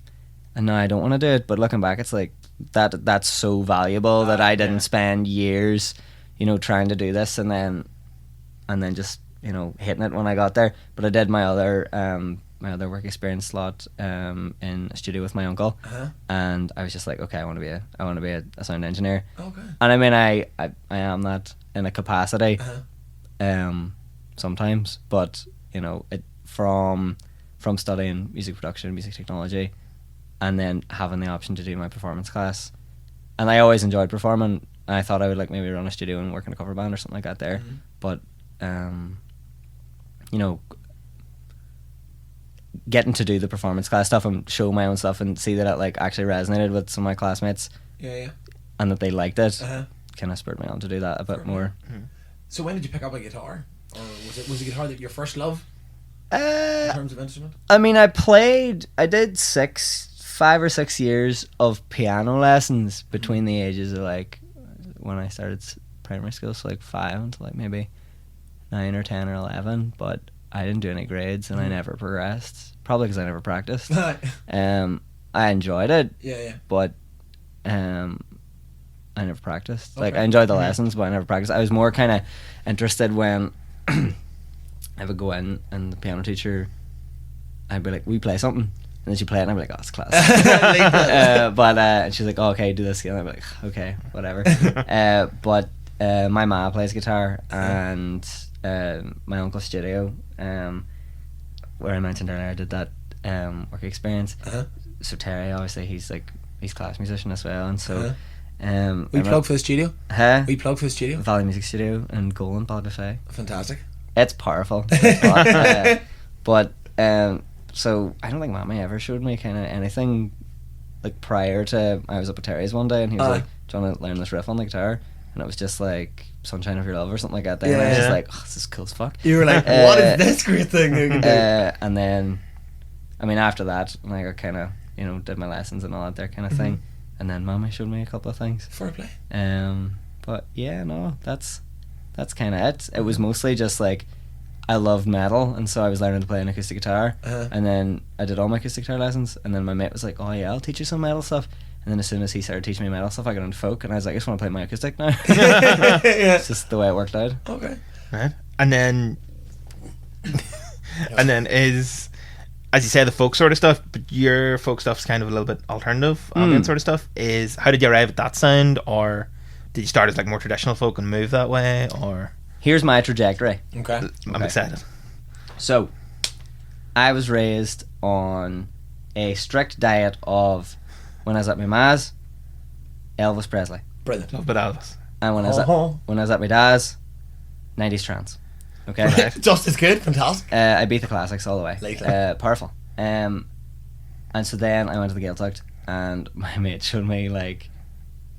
E: now I don't want to do it. But looking back, it's like that's so valuable that I didn't spend years, you know, trying to do this, and then just, you know, hitting it when I got there. But I did my other work experience slot in a studio with my uncle, and I was just like, okay, I want to be a sound engineer.
C: Okay.
E: And I mean, I am that in a capacity, sometimes, but you know, it from studying music production, music technology, and then having the option to do my performance class, and I always enjoyed performing. And I thought I would like maybe run a studio and work in a cover band or something like that there, but you know, getting to do the performance class stuff and show my own stuff and see that it like actually resonated with some of my classmates, and that they liked it, kind of spurred me on to do that a bit more.
C: So when did you pick up a guitar, or was the guitar your first love in terms of instrument?
E: I mean, I did 5 or 6 years of piano lessons between the ages of like when I started primary school, so like 5 until like maybe 9 or 10 or 11, but I didn't do any grades and I never progressed, probably because I never practiced. I enjoyed it, but I never practiced. Like, I enjoyed the lessons, but I never practiced. I was more kind of interested when I would go in and the piano teacher, I'd be like, we play something, and then she'd play it and I'd be like, oh, it's class. And she's like, oh, okay, do this again. I'd be like, okay, whatever. But my ma plays guitar, and my uncle's studio, where I mentioned earlier, I did that work experience. So Terry, obviously, he's class musician as well, and so
C: we plug for the studio. We plug for the studio.
E: Valley Music Studio in Golan, Ballybuffet.
C: Fantastic.
E: It's powerful. But so I don't think Mammy ever showed me kind of anything like prior to. I was up at Terry's one day and he was like, "Do you want to learn this riff on the guitar?" And it was just like Sunshine of Your Love or something like that there. And I was just like, oh, this is cool as fuck.
C: You were like, what is this great thing you can do?
E: And then, I mean, after that, like, I kind of, you know, did my lessons and all that there kind of thing. And then Mammy showed me a couple of things.
C: Fair play.
E: But yeah, no, that's kind of it. It was mostly just like, I loved metal, and so I was learning to play an acoustic guitar. And then I did all my acoustic guitar lessons, and then my mate was like, oh yeah, I'll teach you some metal stuff. And then as soon as he started teaching me metal stuff, I got into folk, and I was like, I just want to play my acoustic now. It's just the way it worked out.
C: Okay.
D: Right. And then is, as you say, the folk sort of stuff, but your folk stuff's kind of a little bit alternative, ambient sort of stuff. How did you arrive at that sound, or Did you start as like more traditional folk and move that way, or?
E: Here's my trajectory.
C: Okay.
D: I'm excited.
E: So, I was raised on a strict diet of, when I was at my ma's, Elvis Presley,
C: Brilliant.
D: Love bit Elvis.
E: and when I was at my dad's, 90s trance. Okay.
D: Right.
C: Just as good. Fantastic.
E: I beat the classics all the way.
C: Lately.
E: Powerful. And so then I went to the Gaeltacht, and my mate showed me like,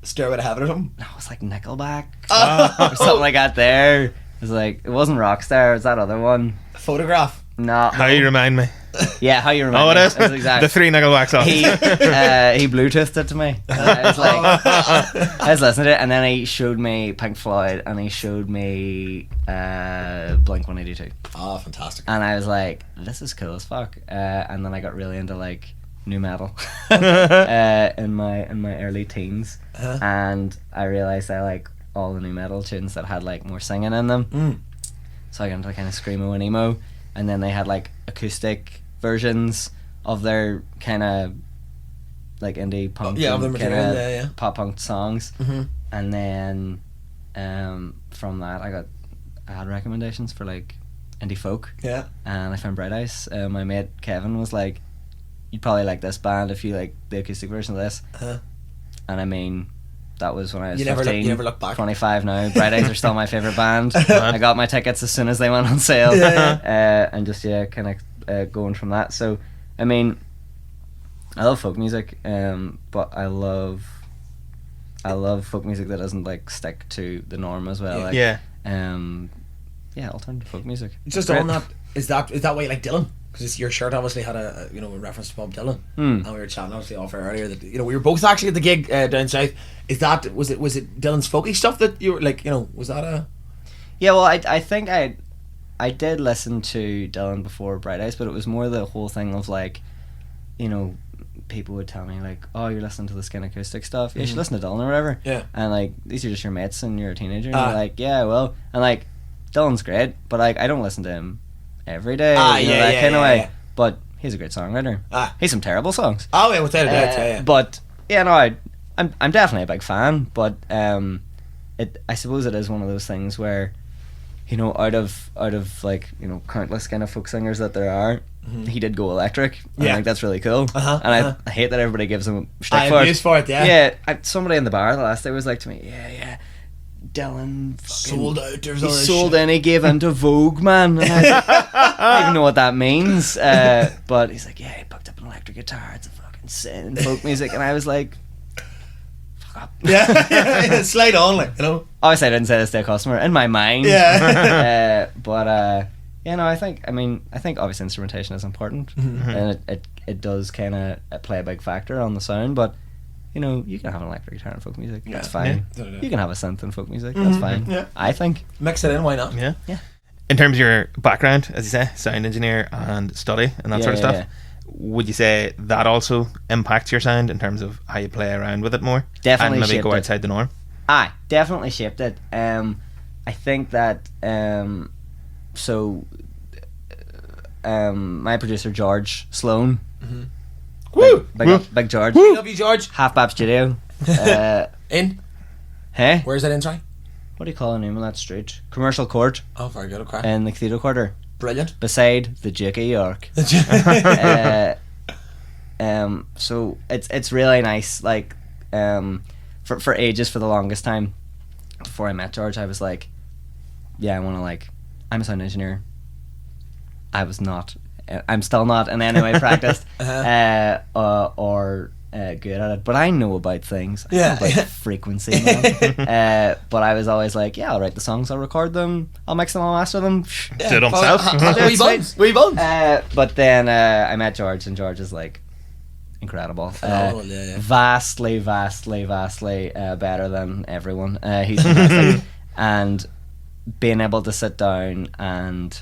C: Stairway to Heaven or something.
E: no, it was like Nickelback or something like that. There, it was like, it wasn't Rockstar. It was that other one.
C: Photograph.
E: No.
D: How you remind me?
E: Yeah, how you remember?
D: Oh, it is.
E: That's exact.
D: The 3 Nickelback songs.
E: He Bluetoothed it to me. And I was like, I was listening to it, and then he showed me Pink Floyd, and he showed me Blink 182,
C: Oh, fantastic.
E: and I was like, this is cool as fuck. And then I got really into like new metal in my early teens, and I realized I like all the new metal tunes that had like more singing in them. So I got into kind of screamo and emo, and then they had like acoustic versions of their kind of like indie punk,
C: Yeah, of the
E: and
C: material,
E: kinda
C: yeah.
E: pop punk songs.
C: Mm-hmm.
E: And then from that I had recommendations for like indie folk,
C: Yeah.
E: and I found Bright Eyes. My mate Kevin was like, you'd probably like this band if you like the acoustic version of this. And I mean, that was when I was 15.
C: You never look back.
E: 25 now. Bright Eyes are still my favourite band. I got my tickets as soon as they went on sale. And just kind of going from that. So I mean, I love folk music, but I love folk music that doesn't like stick to the norm as well. Like,
D: Yeah.
E: Alternative folk music.
C: Just on that, is that why you like Dylan? Because your shirt obviously had a in reference to Bob Dylan, and we were chatting obviously off air earlier that we were both actually at the gig down south. Was it Dylan's folky stuff that you were like, was that a?
E: Yeah, well, I think I did listen to Dylan before Bright Eyes, but it was more the whole thing of like, people would tell me like, oh, you're listening to this kind of acoustic stuff. Yeah, you should listen to Dylan or whatever.
C: Yeah.
E: And like, these are just your mates and you're a teenager. And you're like, yeah, well, and like, Dylan's great, but like, I don't listen to him every day. That kind of way. Yeah. But he's a great songwriter. He's some terrible songs.
C: Oh yeah, without a doubt. Yeah.
E: But yeah, no, I'm definitely a big fan. But I suppose it is one of those things where, out of like countless kind of folk singers that there are, he did go electric.
C: Yeah.
E: I think that's really cool. And I hate that everybody gives him shtick
C: I
E: for
C: abuse for it. Yeah.
E: Yeah. Somebody in the bar the last day was like to me, yeah. Dylan
C: sold out. There's
E: he
C: all this
E: sold
C: shit.
E: in. He gave into Vogue, man. And I don't even know what that means. But he's like, yeah, he picked up an electric guitar. It's a fucking sin, folk music. And I was like, fuck up.
C: Yeah. Slide on, like
E: Obviously, I didn't say this to a customer in my mind.
C: Yeah.
E: I think obviously instrumentation is important, and it does kind of play a big factor on the sound. But you can have an electric guitar in folk music.
C: Yeah.
E: That's fine.
C: Yeah.
E: You can have a synth in folk music. That's fine.
C: Yeah.
E: I think.
C: Mix it in. Why not?
D: Yeah.
E: Yeah.
D: In terms of your background, as you say, sound engineer and study and that sort of stuff,
E: Yeah.
D: would you say that also impacts your sound in terms of how you play around with it more?
E: Definitely
D: And maybe
E: shaped
D: go
E: it.
D: outside the norm?
E: Aye, definitely shaped it. I think that my producer George Sloan,
C: Woo!
E: big George,
C: Love you, George.
E: Half Bap Studio.
C: In.
E: Hey,
C: Where's that in? Sorry.
E: what do you call the name of that street? Commercial Court
C: Oh, very good. Okay.
E: in the Cathedral Quarter,
C: Brilliant.
E: beside the Duke of York. So it's really nice. Like, for ages, for the longest time, before I met George, I was like, yeah, I want to I'm a sound engineer. I'm still not in any way practiced or good at it, but I know about things. I know about frequency, man. But I was always like, yeah, I'll write the songs, I'll record them, I'll mix them, I'll master them.
D: Do it himself.
C: We bones.
E: But then I met George, and George is incredible.
C: Phenomenal, yeah.
E: Vastly better than everyone. He's fantastic. And being able to sit down and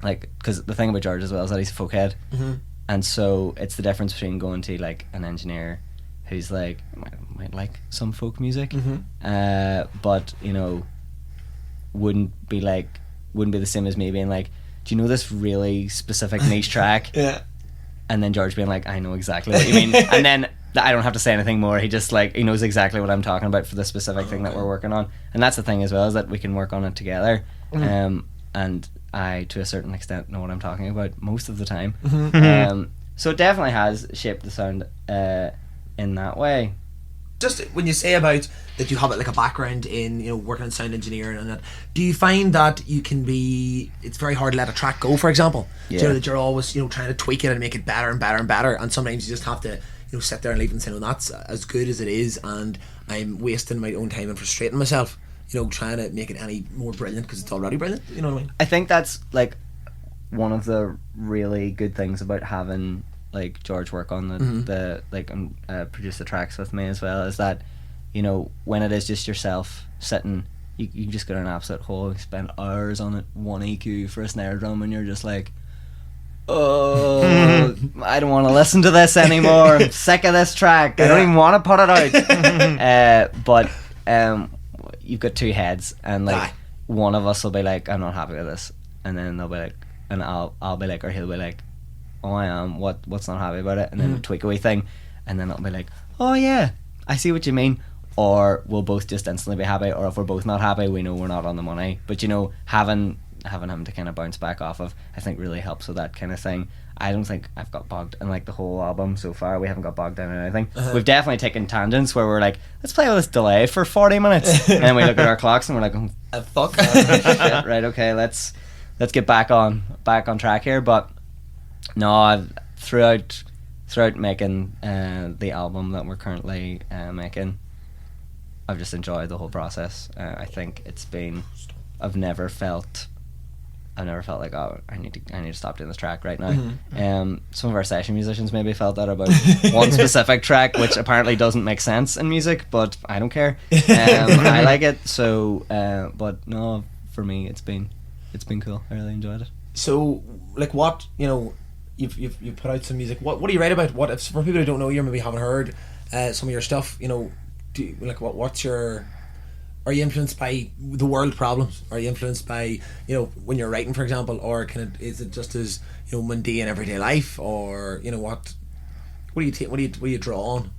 E: because the thing about George as well is that he's a folkhead, and so it's the difference between going to an engineer who's might like some folk music, but wouldn't be the same as me being do you know this really specific niche track?
C: Yeah.
E: and then George being like, I know exactly what you mean, and then I don't have to say anything more. He just like, he knows exactly what I'm talking about for the specific thing that we're working on, and that's the thing as well, is that we can work on it together. And I, to a certain extent, know what I'm talking about most of the time. So it definitely has shaped the sound in that way.
C: Just when you say about that you have like a background in, you know, working in sound engineering and that, do you find that you can be, it's very hard to let a track go, for example? Do you know that you're always, you know, trying to tweak it and make it better and better and better, and sometimes you just have to, you know, sit there and leave it and say, no, that's as good as it is, and I'm wasting my own time and frustrating myself, you know, trying to make it any more brilliant because it's already brilliant, you know what I mean?
E: I think that's like one of the really good things about having like George work on the like produce the tracks with me as well, is that, you know, when it is just yourself sitting, you just get an absolute hole. You spend hours on it, one EQ for a snare drum, and you're just like, oh, I don't want to listen to this anymore. I'm sick of this track. I don't even want to put it out. But you've got two heads, and like one of us will be like, I'm not happy with this, and then they'll be like, and I'll be like, or he'll be like, oh, I am. What's not happy about it? And then tweak a wee thing, and then it'll be like, oh yeah, I see what you mean. Or we'll both just instantly be happy. Or if we're both not happy, we know we're not on the money. But you know, having him to kind of bounce back off of, I think really helps with that kind of thing. I don't think I've got bogged in like the whole album so far. We haven't got bogged down in anything. We've definitely taken tangents where we're like, let's play with this delay for 40 minutes, and then we look at our clocks and we're like,
C: Fuck.
E: shit, right, okay, let's get back on track here. But no, I've throughout making the album that we're currently making, I've just enjoyed the whole process. I think it's been, I've never felt like, oh, I need to stop doing this track right now. Some of our session musicians maybe felt that about one specific track, which apparently doesn't make sense in music, but I don't care. I like it. So, but no, for me, it's been cool. I really enjoyed it.
C: So, like, what, you know, you've put out some music. What do you write about? What if, for people who don't know you or maybe haven't heard some of your stuff, you know, do you, like, what's your, are you influenced by the world problems? Are you influenced by, you know, when you're writing, for example, or is it just as, you know, mundane everyday life, or, you know, what do you draw on?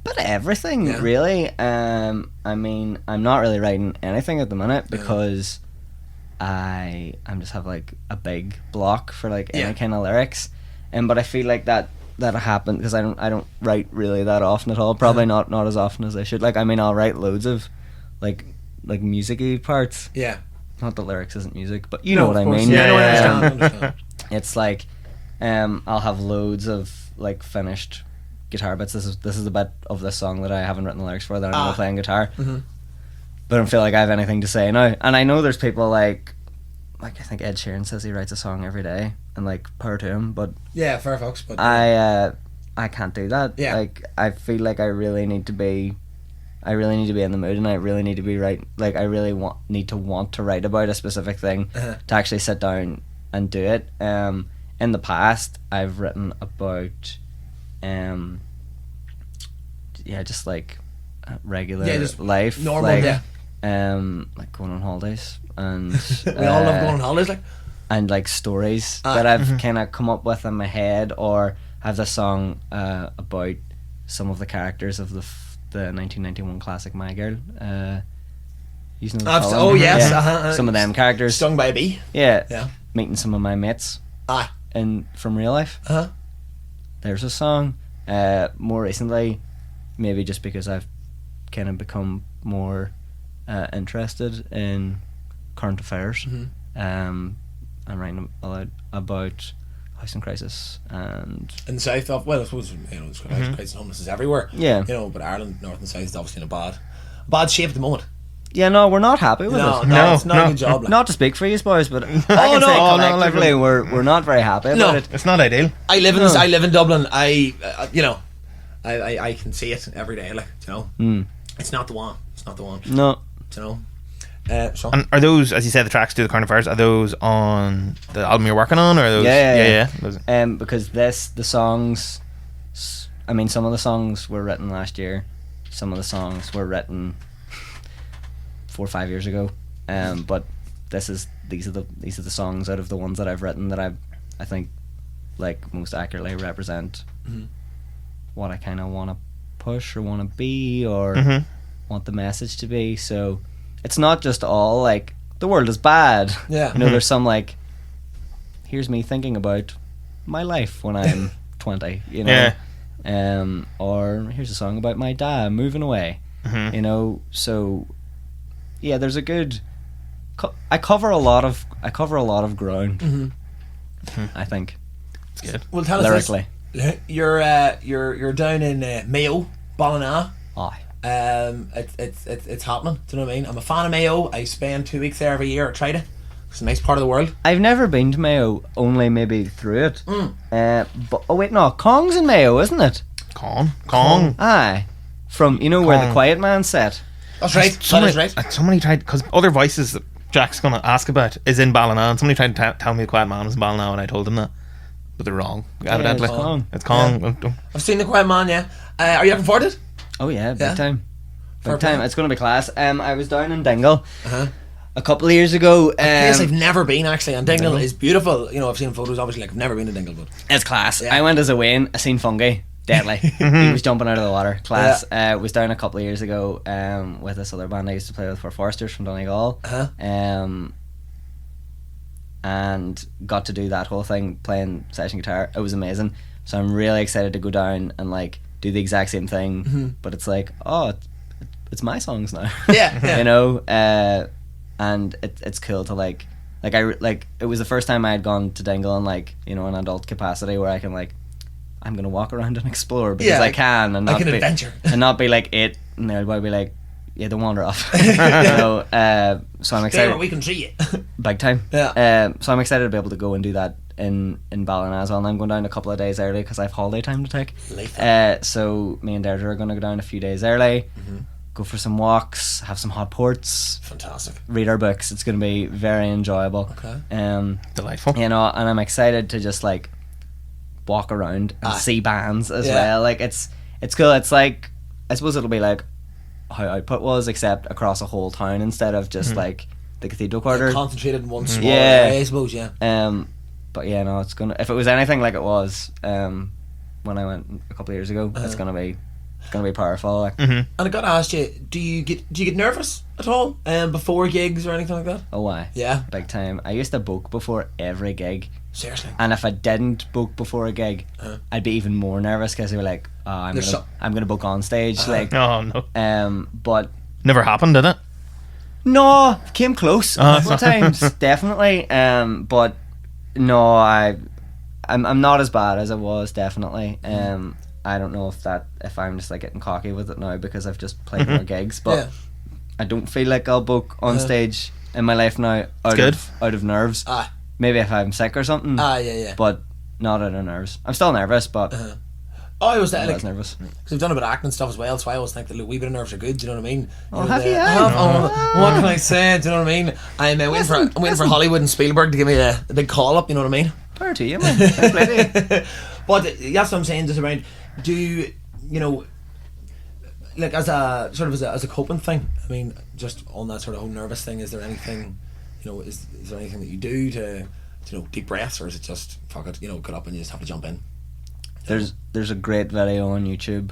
E: But everything, really. I mean, I'm not really writing anything at the minute because I'm just have like a big block for like any kind of lyrics, but I feel like that happened because I don't write really that often at all. Probably not as often as I should. Like, I mean, I'll write loads of like music-y parts. Yeah. Not that lyrics isn't music, but you know what I mean.
C: Yeah, I understand.
E: It's like, I'll have loads of like finished guitar bits. This is the bit of this song that I haven't written the lyrics for, that I'm playing guitar. But I don't feel like I have anything to say now. And I know there's people like I think Ed Sheeran says he writes a song every day, and like power to him. But
C: yeah, fair folks. But
E: I can't do that. Yeah. Like, I feel like I really need to be in the mood, and I really need to be like, I really need to want to write about a specific thing to actually sit down and do it. In the past, I've written about just like regular
C: just
E: life,
C: normal,
E: like going on holidays, and
C: we all love going on holidays,
E: like stories that I've kind of come up with in my head, or have this song about some of the characters of the 1991 classic My Girl. You know some of them characters
C: sung by a bee.
E: Yeah. Meeting some of my mates from real life. There's a song. More recently, maybe just because I've kind of become more interested in current affairs, I'm writing about housing crisis and
C: in the south of, well, I suppose, you know, housing crisis and homelessness is everywhere. Yeah. You know, but Ireland, north and south, is obviously in a bad shape at the moment.
E: Yeah, no, we're not happy with it.
C: No, it's not a good job.
E: Not to speak for you boys, but collectively we're not very happy about it.
D: It's not ideal.
C: I live in Dublin. I can see it every day. Like, you know, it's not the one.
E: No,
C: you know.
B: And are those, as you said, the tracks to the current affairs? Are those on the album you're working on, or are those?
E: Yeah. Because the songs, I mean, some of the songs were written last year. Some of the songs were written 4 or 5 years ago. But these are the songs out of the ones that I've written that I think like most accurately represent what I kind of want to push or want to be or want the message to be. So it's not just all like the world is bad.
C: Yeah.
E: You know, there's some like, here's me thinking about my life when I'm 20. You know.
B: Yeah.
E: Or here's a song about my dad moving away. You know. So yeah, there's a good. I cover a lot of ground. I think.
B: It's good.
C: Well, tell us
E: Lyrically.
C: this. You're down in Mayo, Ballina.
E: Aye.
C: It's happening. Do you know what I mean? I'm a fan of Mayo. I spend 2 weeks there every year. I try to. It's a nice part of the world.
E: I've never been to Mayo, only maybe through it. But oh wait, no, Kong's in Mayo, isn't it?
B: Kong.
E: Aye, from where the Quiet Man set.
C: That's right. That is right.
B: Somebody tried, because Other Voices that Jack's going to ask about is in Ballina, and somebody tried to tell me the Quiet Man was in Ballina, and I told them that. But they're wrong, evidently.
E: it's Kong.
B: It's Kong.
C: I've seen the Quiet Man. Yeah. Are you looking forward to it?
E: Oh yeah, big
C: Yeah.
E: time.
C: Fair
E: Big time.
C: play.
E: It's going to be class. I was down in Dingle a couple of years ago.
C: Place I've never been actually, and Dingle is beautiful. You know, I've seen photos. Obviously, like I've never been to Dingle, but
E: It's class.
C: Yeah.
E: I went as a Wayne. I seen Fungi. Deadly. He was jumping out of the water. Class. Was down a couple of years ago with this other band I used to play with for Foresters from Donegal. And got to do that whole thing playing session guitar. It was amazing. So I'm really excited to go down and like do the exact same thing, but it's like, oh, it's my songs now.
C: Yeah.
E: You know, and it's cool to like it was the first time I had gone to Dingle in like, you know, an adult capacity where I can like, I'm gonna walk around and explore because
C: Yeah,
E: I can and not
C: like an
E: be,
C: adventure.
E: and not be like it, and they'll be like, yeah, don't wander off. You know, so I'm
C: There
E: excited.
C: where we can see it.
E: Big time.
C: Yeah.
E: So I'm excited to be able to go and do that in Ballina as well. And I'm going down a couple of days early because I have holiday time to take. So me and Deirdre are going to go down a few days early, go for some walks, have some hot ports,
C: Fantastic.
E: read our books. It's going to be very enjoyable.
C: Okay.
B: Delightful.
E: You know, and I'm excited to just like walk around and see bands as well. Like it's cool. It's like, I suppose it'll be like how Output was, except across a whole town instead of just like the Cathedral Quarter.
C: Concentrated in one small
E: Yeah.
C: area, I suppose. Yeah.
E: But yeah, no, it's gonna. If it was anything like it was when I went a couple of years ago, it's gonna be powerful. Like.
C: And I got to ask you, do you get nervous at all before gigs or anything like that?
E: Oh, why?
C: Yeah.
E: Big time. I used to book before every gig,
C: Seriously.
E: and if I didn't book before a gig, I'd be even more nervous because they were like, "Oh, I'm gonna book on stage." Like,
B: Oh, no.
E: but
B: Never happened, did it?
E: no, came close a couple of times, definitely. But no, I'm not as bad as I was, definitely. I don't know if I'm just like getting cocky with it now because I've just played more gigs, but
C: Yeah.
E: I don't feel like I'll book on stage in my life now out of nerves. Maybe if I'm sick or something.
C: Yeah.
E: But not out of nerves. I'm still nervous, but
C: I was
E: not
C: like,
E: as nervous.
C: because I've done a bit of acting and stuff as well, so I always think that a wee bit of nerves are good. Do you know what I mean?
E: Oh,
C: know,
E: have you?
C: I have. Oh, what can I say? Do you know what I mean? I'm waiting for Hollywood and Spielberg to give me a big call up. You know what I mean?
E: Power to you, man. Fair play to you.
C: But that's what I'm saying. Just around, do you know, like as a sort of as a coping thing? I mean, just on that sort of whole nervous thing. Is there anything, you know, is there anything that you do to deep breaths, or is it just fuck it? You know, get up and you just have to jump in.
E: There's a great video on YouTube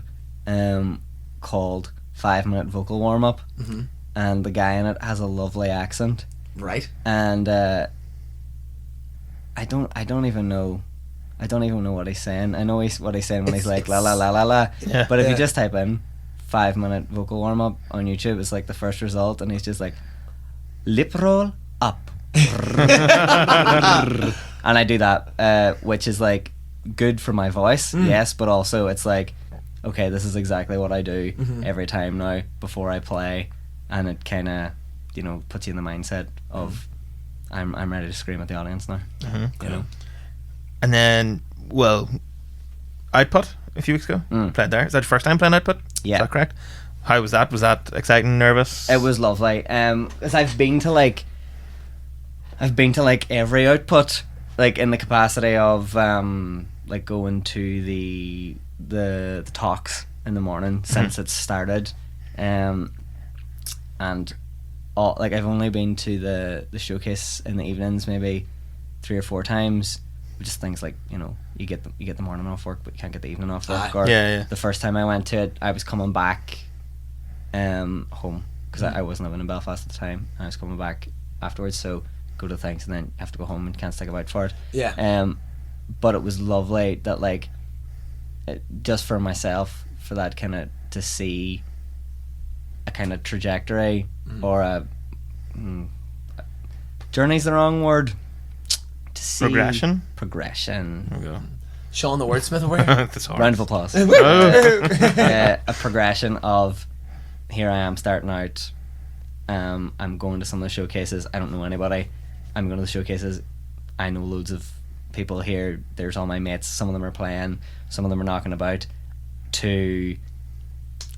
E: called 5-Minute Vocal Warm Up, and the guy in it has a lovely accent,
C: Right.
E: and I don't even know what he's saying. I know what he's saying when he's like la la la la la.
B: Yeah.
E: But if
C: Yeah.
E: you just type in 5-minute vocal warm up on YouTube, it's like the first result, and he's just like lip roll up, and I do that, which is like good for my voice, yes, but also it's like, okay, this is exactly what I do every time now before I play, and it kind of, you know, puts you in the mindset of I'm ready to scream at the audience now. You know.
B: And then, well, Output a few weeks ago. Played there. Is that your first time playing Output?
E: Yeah.
B: Is that correct? How was that? Was that exciting, nervous?
E: It was lovely. 'Cause I've been to like every Output, like in the capacity of like going to the talks in the morning since it started, and all, like I've only been to the showcase in the evenings maybe 3 or 4 times, just things like, you know, you get the morning off work, but you can't get the evening off work. Or
B: Yeah.
E: the first time I went to it, I was coming back home because I wasn't living in Belfast at the time. I was coming back afterwards, so go to things and then you have to go home and can't stick about for it.
C: Yeah.
E: But it was lovely that, like, just for myself, for that kind of, to see a kind of trajectory or a journey's the wrong word, to see
B: Progression.
E: There we go.
C: Sean the wordsmith over here.
B: That's hard.
E: Round of applause.
B: Oh.
E: A progression of, here I am starting out, I'm going to some of the showcases, I don't know anybody, I'm going to the showcases, I know loads of people here, there's all my mates, some of them are playing, some of them are knocking about, to,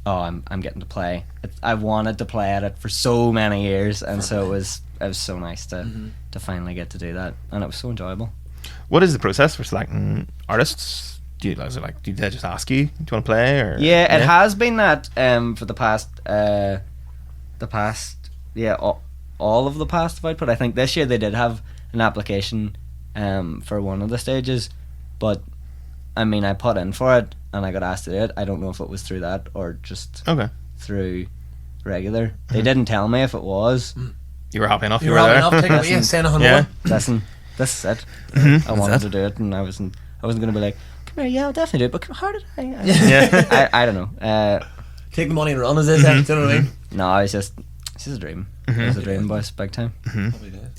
E: I'm getting to play. I've wanted to play at it for so many years, and so it was so nice to finally get to do that, and it was so enjoyable.
B: What is the process for selecting artists? Do they just ask you, do you want to play? Or
E: Yeah, it has been that for the past all of the past fight, but I think this year they did have an application for one of the stages, but I mean, I put in for it and I got asked to do it. I don't know if it was through that or just through regular. They didn't tell me if it was.
B: You were happy enough.
C: You were happy enough to take it away, saying 101.
B: Yeah.
E: Listen, this is it. I wanted to do it, and I wasn't gonna be like, come here, yeah, I'll definitely do it, but how did I?
B: Yeah.
E: I don't know.
C: Take the money and run, as they say. Do you know what I mean?
E: No, it's just a dream. It was a dream, boys, big time.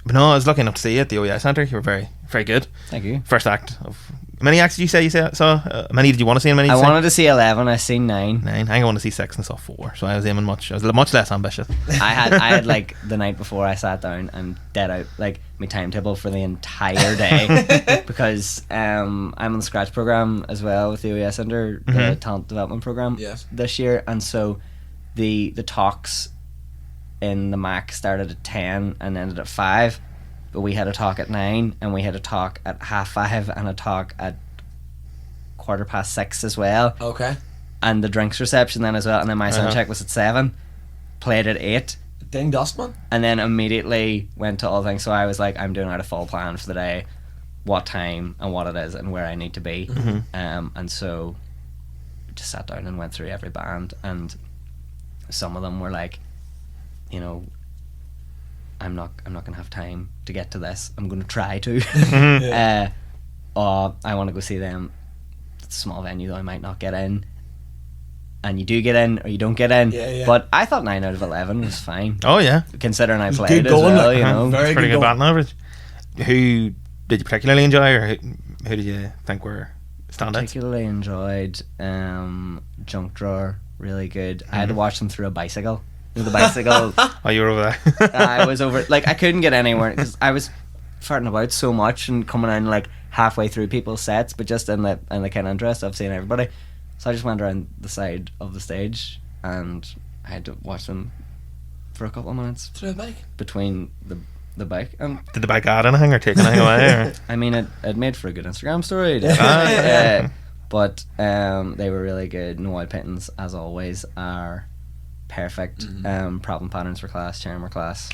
B: But no, I was lucky enough to see you at the OEI Centre. You were very, very good.
E: Thank you.
B: First act of... Many acts did you saw? Many did you want to see and many did
E: I
B: you see?
E: wanted to see 11. I seen 9.
B: 9. I wanted to see 6 and saw 4. So I was much less ambitious.
E: I had like the night before I sat down and dead out like my timetable for the entire day because I'm on the Scratch program as well with the OES Centre, the talent development program this year, and so the talks in the MAC started at 10 and ended at 5. But we had a talk at 9, and we had a talk at 5:30, and a talk at 6:15 as well.
C: Okay.
E: And the drinks reception then as well, and then my sound check was at 7. Played at 8,
C: Ding Dustman.
E: and then immediately went to all things. So I was like, I'm doing out a full plan for the day, what time and what it is and where I need to be. And so just sat down and went through every band, and some of them were like, you know, I'm not gonna have time to get to this. I'm gonna try to. I want to go see them. It's a small venue though, I might not get in. And you do get in or you don't get in.
C: Yeah.
E: But I thought 9 out of 11 was fine.
B: Oh yeah,
E: Considering I played
C: good
E: as
C: going,
E: well,
C: like,
E: you know.
C: very
B: pretty
C: good
B: good
C: going.
B: batting average. Who did you particularly enjoy, or who did you think were standouts?
E: Particularly enjoyed Junk Drawer, really good. I had to watch them through a bicycle. You know, the bicycle.
B: Oh, you were over there.
E: I was over, like, I couldn't get anywhere because I was farting about so much and coming in like halfway through people's sets, but just in the kind of interest of seeing everybody. So I just went around the side of the stage and I had to watch them for a couple of minutes
C: Through a bike.
E: between the bike. And
B: Did the bike add anything or take anything away? Or?
E: I mean, it made for a good Instagram story. But they were really good. No White Pittons, as always, are perfect. Problem patterns for class, charm for class.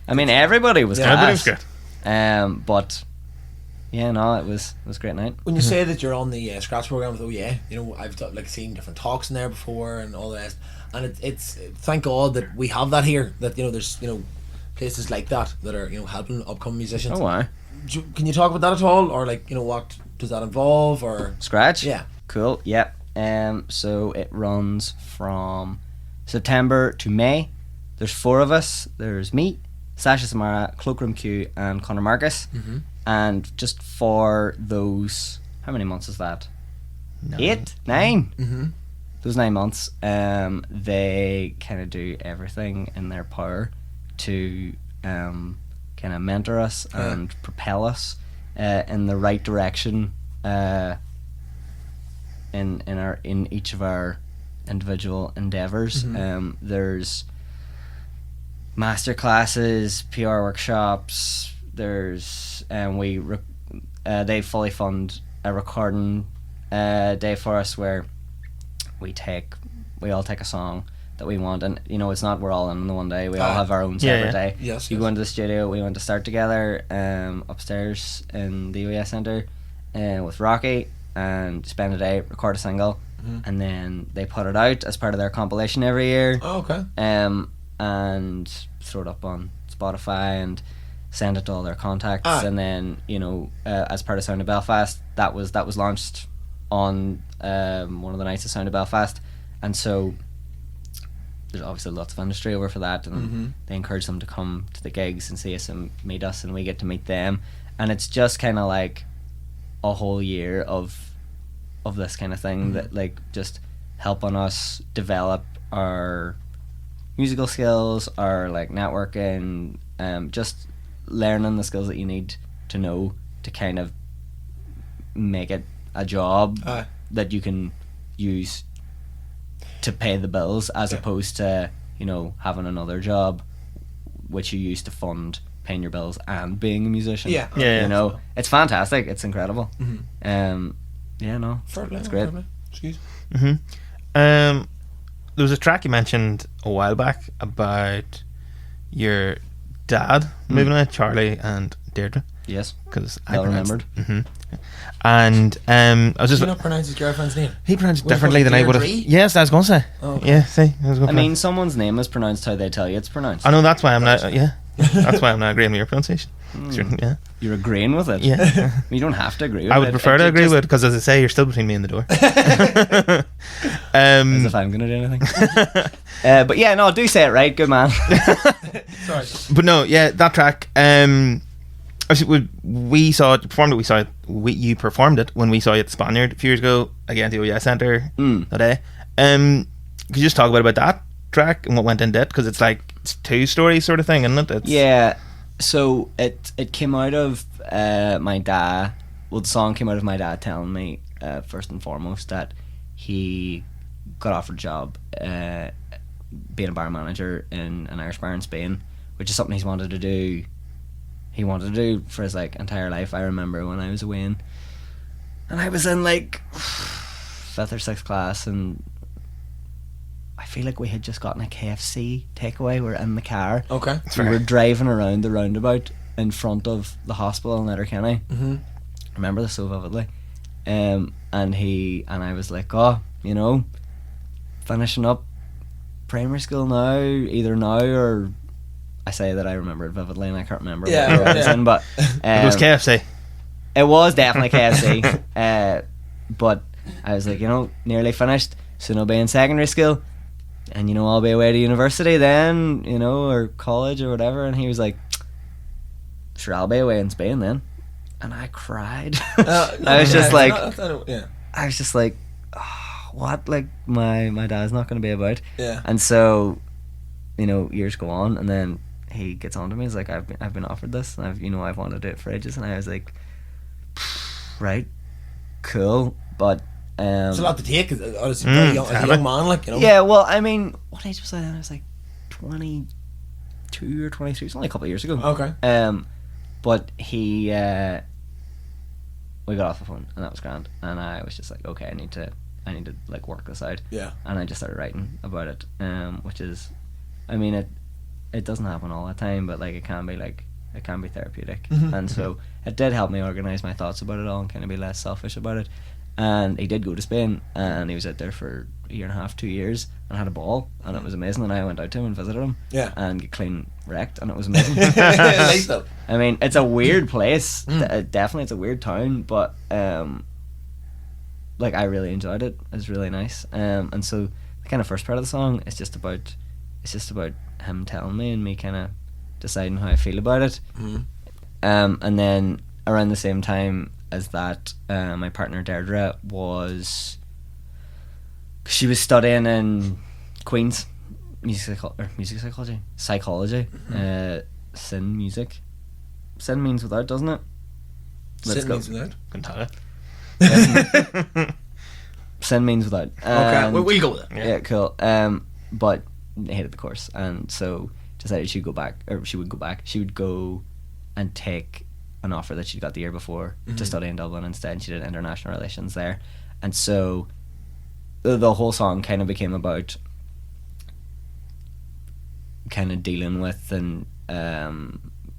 E: I mean, everybody was
B: Everybody
E: class.
B: was good.
E: But yeah, no, it was a great night.
C: When you say that you're on the Scratch program with OEA, you know, I've seen different talks in there before and all the rest, and it's thank God that we have that here. That, you know, there's, you know, places like that are, you know, helping upcoming musicians.
E: Oh, wow.
C: Can you talk about that at all, or like, you know, what does that involve, or
E: Scratch?
C: Yeah.
E: Cool, yep. So it runs from September to May. There's 4 of us. There's me, Sasha Samara, Cloakroom Q, and Connor Marcus. And just for those, how many months is that? 8? 9? Those 9 months, they kind of do everything in their power to kind of mentor us and propel us in the right direction in each of our individual endeavors. There's master classes, PR workshops. There's they fully fund a recording day for us where we all take a song that we want, and you know, it's not we're all in the one day. We all have our own separate day.
C: Yes,
E: You
C: yes.
E: go into the studio. We went to start together upstairs in the OES Centre with Rocky, and spend a day, record a single, and then they put it out as part of their compilation every year.
C: Oh, okay.
E: And throw it up on Spotify and send it to all their contacts, and then you know, as part of Sound of Belfast, that was launched on one of the nights of Sound of Belfast, and so there's obviously lots of industry over for that, and they encourage them to come to the gigs and see us and meet us, and we get to meet them, and it's just kind of like a whole year of this kind of thing that like just helping us develop our musical skills, our like networking, just learning the skills that you need to know to kind of make it a job that you can use to pay the bills, as opposed to, you know, having another job which you use to fund paying your bills and being a musician.
C: Yeah.
E: You know, it's fantastic. It's incredible. Yeah, no,
C: Fair play,
E: it's great.
C: fair play. Excuse.
D: There was a track you mentioned a while back about your dad moving away, Charlie and Deirdre,
E: Yes,
D: because I
E: well
D: pronounced
E: remembered.
D: And I was
C: Did
D: just
C: you not pronounce his girlfriend's name?
D: he pronounced it
C: Was it
D: differently than I would have.
C: Deirdre?
D: Yes, I was going to say.
C: Oh, okay.
D: Yeah, see, I was going
E: I mean, someone's name is pronounced how they tell you it's pronounced.
D: I know, that's why I'm not. Yeah, that's why I'm not agreeing with your pronunciation. Sure, yeah,
E: You're agreeing with it.
D: yeah.
E: You don't have to agree with it.
D: I would prefer to agree with it, because, as I say, you're still between me and the door.
E: As if I'm going to do anything. But yeah, no, do say it right. Good man.
C: Sorry.
D: But no, yeah, that track. Obviously, we saw it, performed it. We saw it. You performed it when we saw you at the Spaniard a few years ago, again at the OES Centre that day. Could you just talk about that track and what went into it? Because it's like it's two stories sort of thing, isn't it? It's,
E: Yeah, so it came out of my dad. Well, the song came out of my dad telling me first and foremost that he got offered a job being a bar manager in an Irish bar in Spain, which is something he's wanted to do. He wanted to do for his like entire life. I remember when I was away, and I was in like 5th or 6th class, and I feel like we had just gotten a KFC takeaway. We're in the car.
C: Okay.
E: We were driving around the roundabout in front of the hospital in Letterkenny. I remember this so vividly. And I was like, oh, you know, finishing up primary school now, either now or I say that I remember it vividly and I can't remember what year I was in, but
D: it was KFC.
E: it was definitely KFC. But I was like, you know, nearly finished, soon I'll be in secondary school, and you know, I'll be away to university then, you know, or college or whatever. And he was like, sure, I'll be away in Spain then. And I cried. I was just like, I was just like, oh, what? Like my dad's not going to be about.
C: Yeah.
E: And so, you know, years go on, and then he gets on to me. He's like, I've been offered this, and I've wanted to do it for ages. And I was like, right, cool, but
C: It's a lot to take as a young man, like, you know.
E: yeah. Well, I mean, what age was I then? I was like 22 or 23. It's only a couple of years ago.
C: Okay.
E: But he we got off the phone, and that was grand, and I was just like, okay, I need to like work this out.
C: Yeah.
E: And I just started writing about it, which is, I mean, it doesn't happen all the time, but like it can be therapeutic. And so it did help me organize my thoughts about it all and kind of be less selfish about it. And he did go to Spain, and he was out there for a year and a half, 2 years, and had a ball, and it was amazing. And I went out to him and visited him, and get clean wrecked, and it was amazing.
C: Nice though.
E: I mean, it's a weird place. Definitely, it's a weird town, but like I really enjoyed it. It was really nice. And so the kind of first part of the song is just about him telling me and me kind of deciding how I feel about it. And then around the same time as that, my partner Deirdre she was studying in Queen's psychology. Sin music. Sin means without, doesn't it? Let's go.
D: Couldn't tell you.
E: Sin means without.
C: Okay, we'll go with it.
E: Yeah, cool. But hated the course, and so decided she would go back. She would go and take an offer that she'd got the year before to study in Dublin instead, and she did international relations there. And so the whole song kind of became about kind of dealing with and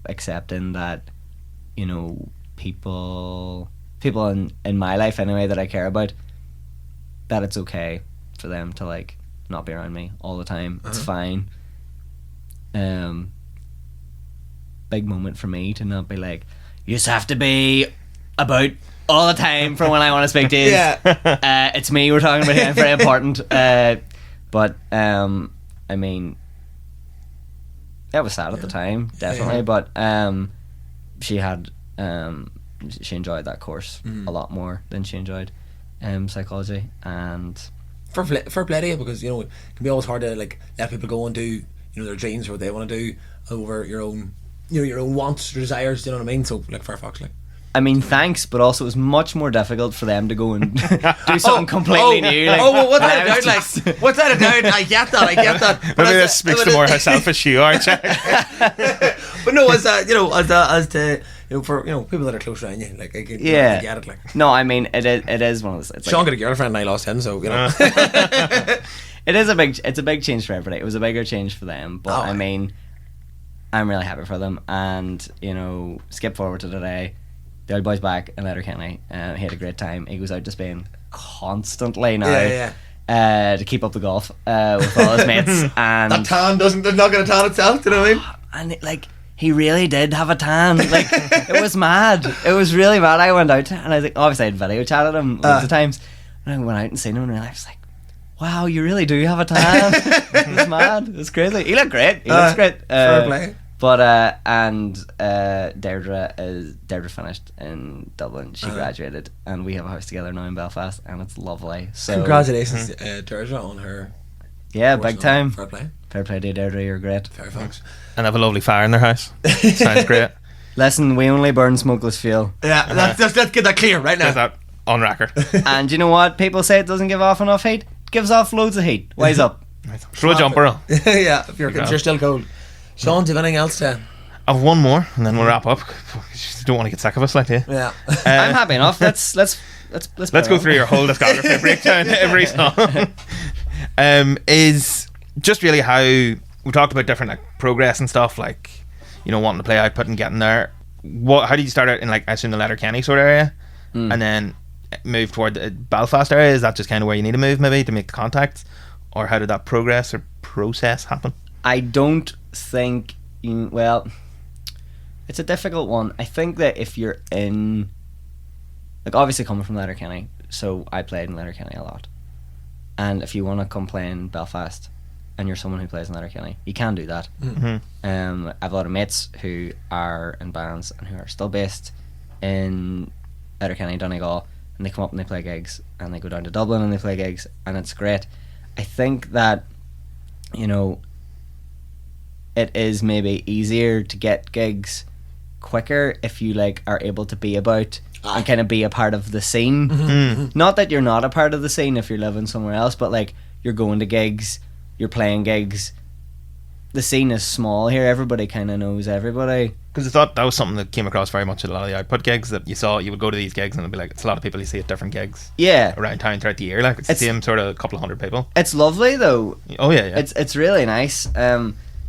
E: accepting that, you know, people in my life anyway that I care about, that it's okay for them to like not be around me all the time. It's fine. Big moment for me to not be like, you just have to be about all the time for when I want to speak to you.
C: Yeah.
E: It's me we're talking about here. I'm very important. But I mean, it was sad at the time, definitely. But she had she enjoyed that course a lot more than she enjoyed psychology. And
C: Fair play to you, because you know it can be always hard to like let people go and do, you know, their dreams or what they want to do over your own, you know, your own wants or desires. You know what I mean? So like fair fucks, like.
E: I mean, thanks, but also it was much more difficult for them to go and do something completely new. Like,
C: well, what's that
E: and I was
C: about?
E: just-
C: Like, what's that about? I get that.
B: Maybe this speaks to more how selfish you are, Jack.
C: But no, as you know, as to, you know, for, you know, people that are close around you, like I get it. Like,
E: No, I mean, it is one of those. It's
C: Sean
E: like,
C: got a girlfriend and I lost him, so you know.
E: it's a big change for everybody. It was a bigger change for them, but I mean, I'm really happy for them. And you know, skip forward to today. The old boy's back in Letterkenny. He had a great time. He goes out to Spain constantly now. To keep up the golf with all his mates. And
C: That tan they're not going to tan itself. Do you know what I mean?
E: and it, like, he really did have a tan. Like, it was mad. It was really mad. I went out and I think obviously I'd video chatted him loads of times, and I went out and seen him and I was like, wow, you really do have a tan. It was mad. It was crazy. He looked great. He looks great.
C: Fair play.
E: But Deirdre finished in Dublin. She graduated, and we have a house together now in Belfast, and it's lovely. So
C: Congratulations, Deirdre, on her.
E: yeah, big time.
C: Fair play.
E: Fair play to you, Deirdre. You're great.
C: Fair fucks.
B: And have a lovely fire in their house. Sounds great.
E: Listen, we only burn smokeless fuel.
C: Yeah, let's get that clear right now.
B: Is that on record?
E: And you know what? People say it doesn't give off enough heat. It gives off loads of heat. Wise up.
B: Throw a jumper on.
C: Yeah, if you're still cold. Sean, do you have anything else to?
B: I've one more, and then we'll wrap up. You don't want to get sick of us, like, do you?
C: Yeah.
E: I'm happy enough. Let's
B: Let's go through your whole discography breakdown every song. Is just really how we talked about different like progress and stuff, like, you know, wanting to play output and getting there. How did you start out in, like, I assume the Letterkenny sort of area, and then move toward the Belfast area? Is that just kind of where you need to move maybe to make the contacts, or how did that progress or process happen?
E: I don't think well, it's a difficult one. I think that if you're in, like, obviously coming from Letterkenny, so I played in Letterkenny a lot, and if you want to come play in Belfast and you're someone who plays in Letterkenny, you can do that. I have a lot of mates who are in bands and who are still based in Letterkenny, Donegal, and they come up and they play gigs, and they go down to Dublin and they play gigs, and it's great. I think that, you know, it is maybe easier to get gigs quicker if you like are able to be about and kind of be a part of the scene. Not that you're not a part of the scene if you're living somewhere else, but like you're going to gigs, you're playing gigs. The scene is small here. Everybody kind of knows everybody.
B: Because I thought that was something that came across very much at a lot of the output gigs, that you would go to these gigs and it'd be like, it's a lot of people you see at different gigs around town throughout the year. Like, it's the same sort of couple of hundred people.
E: It's lovely though.
B: Oh yeah.
E: It's really nice.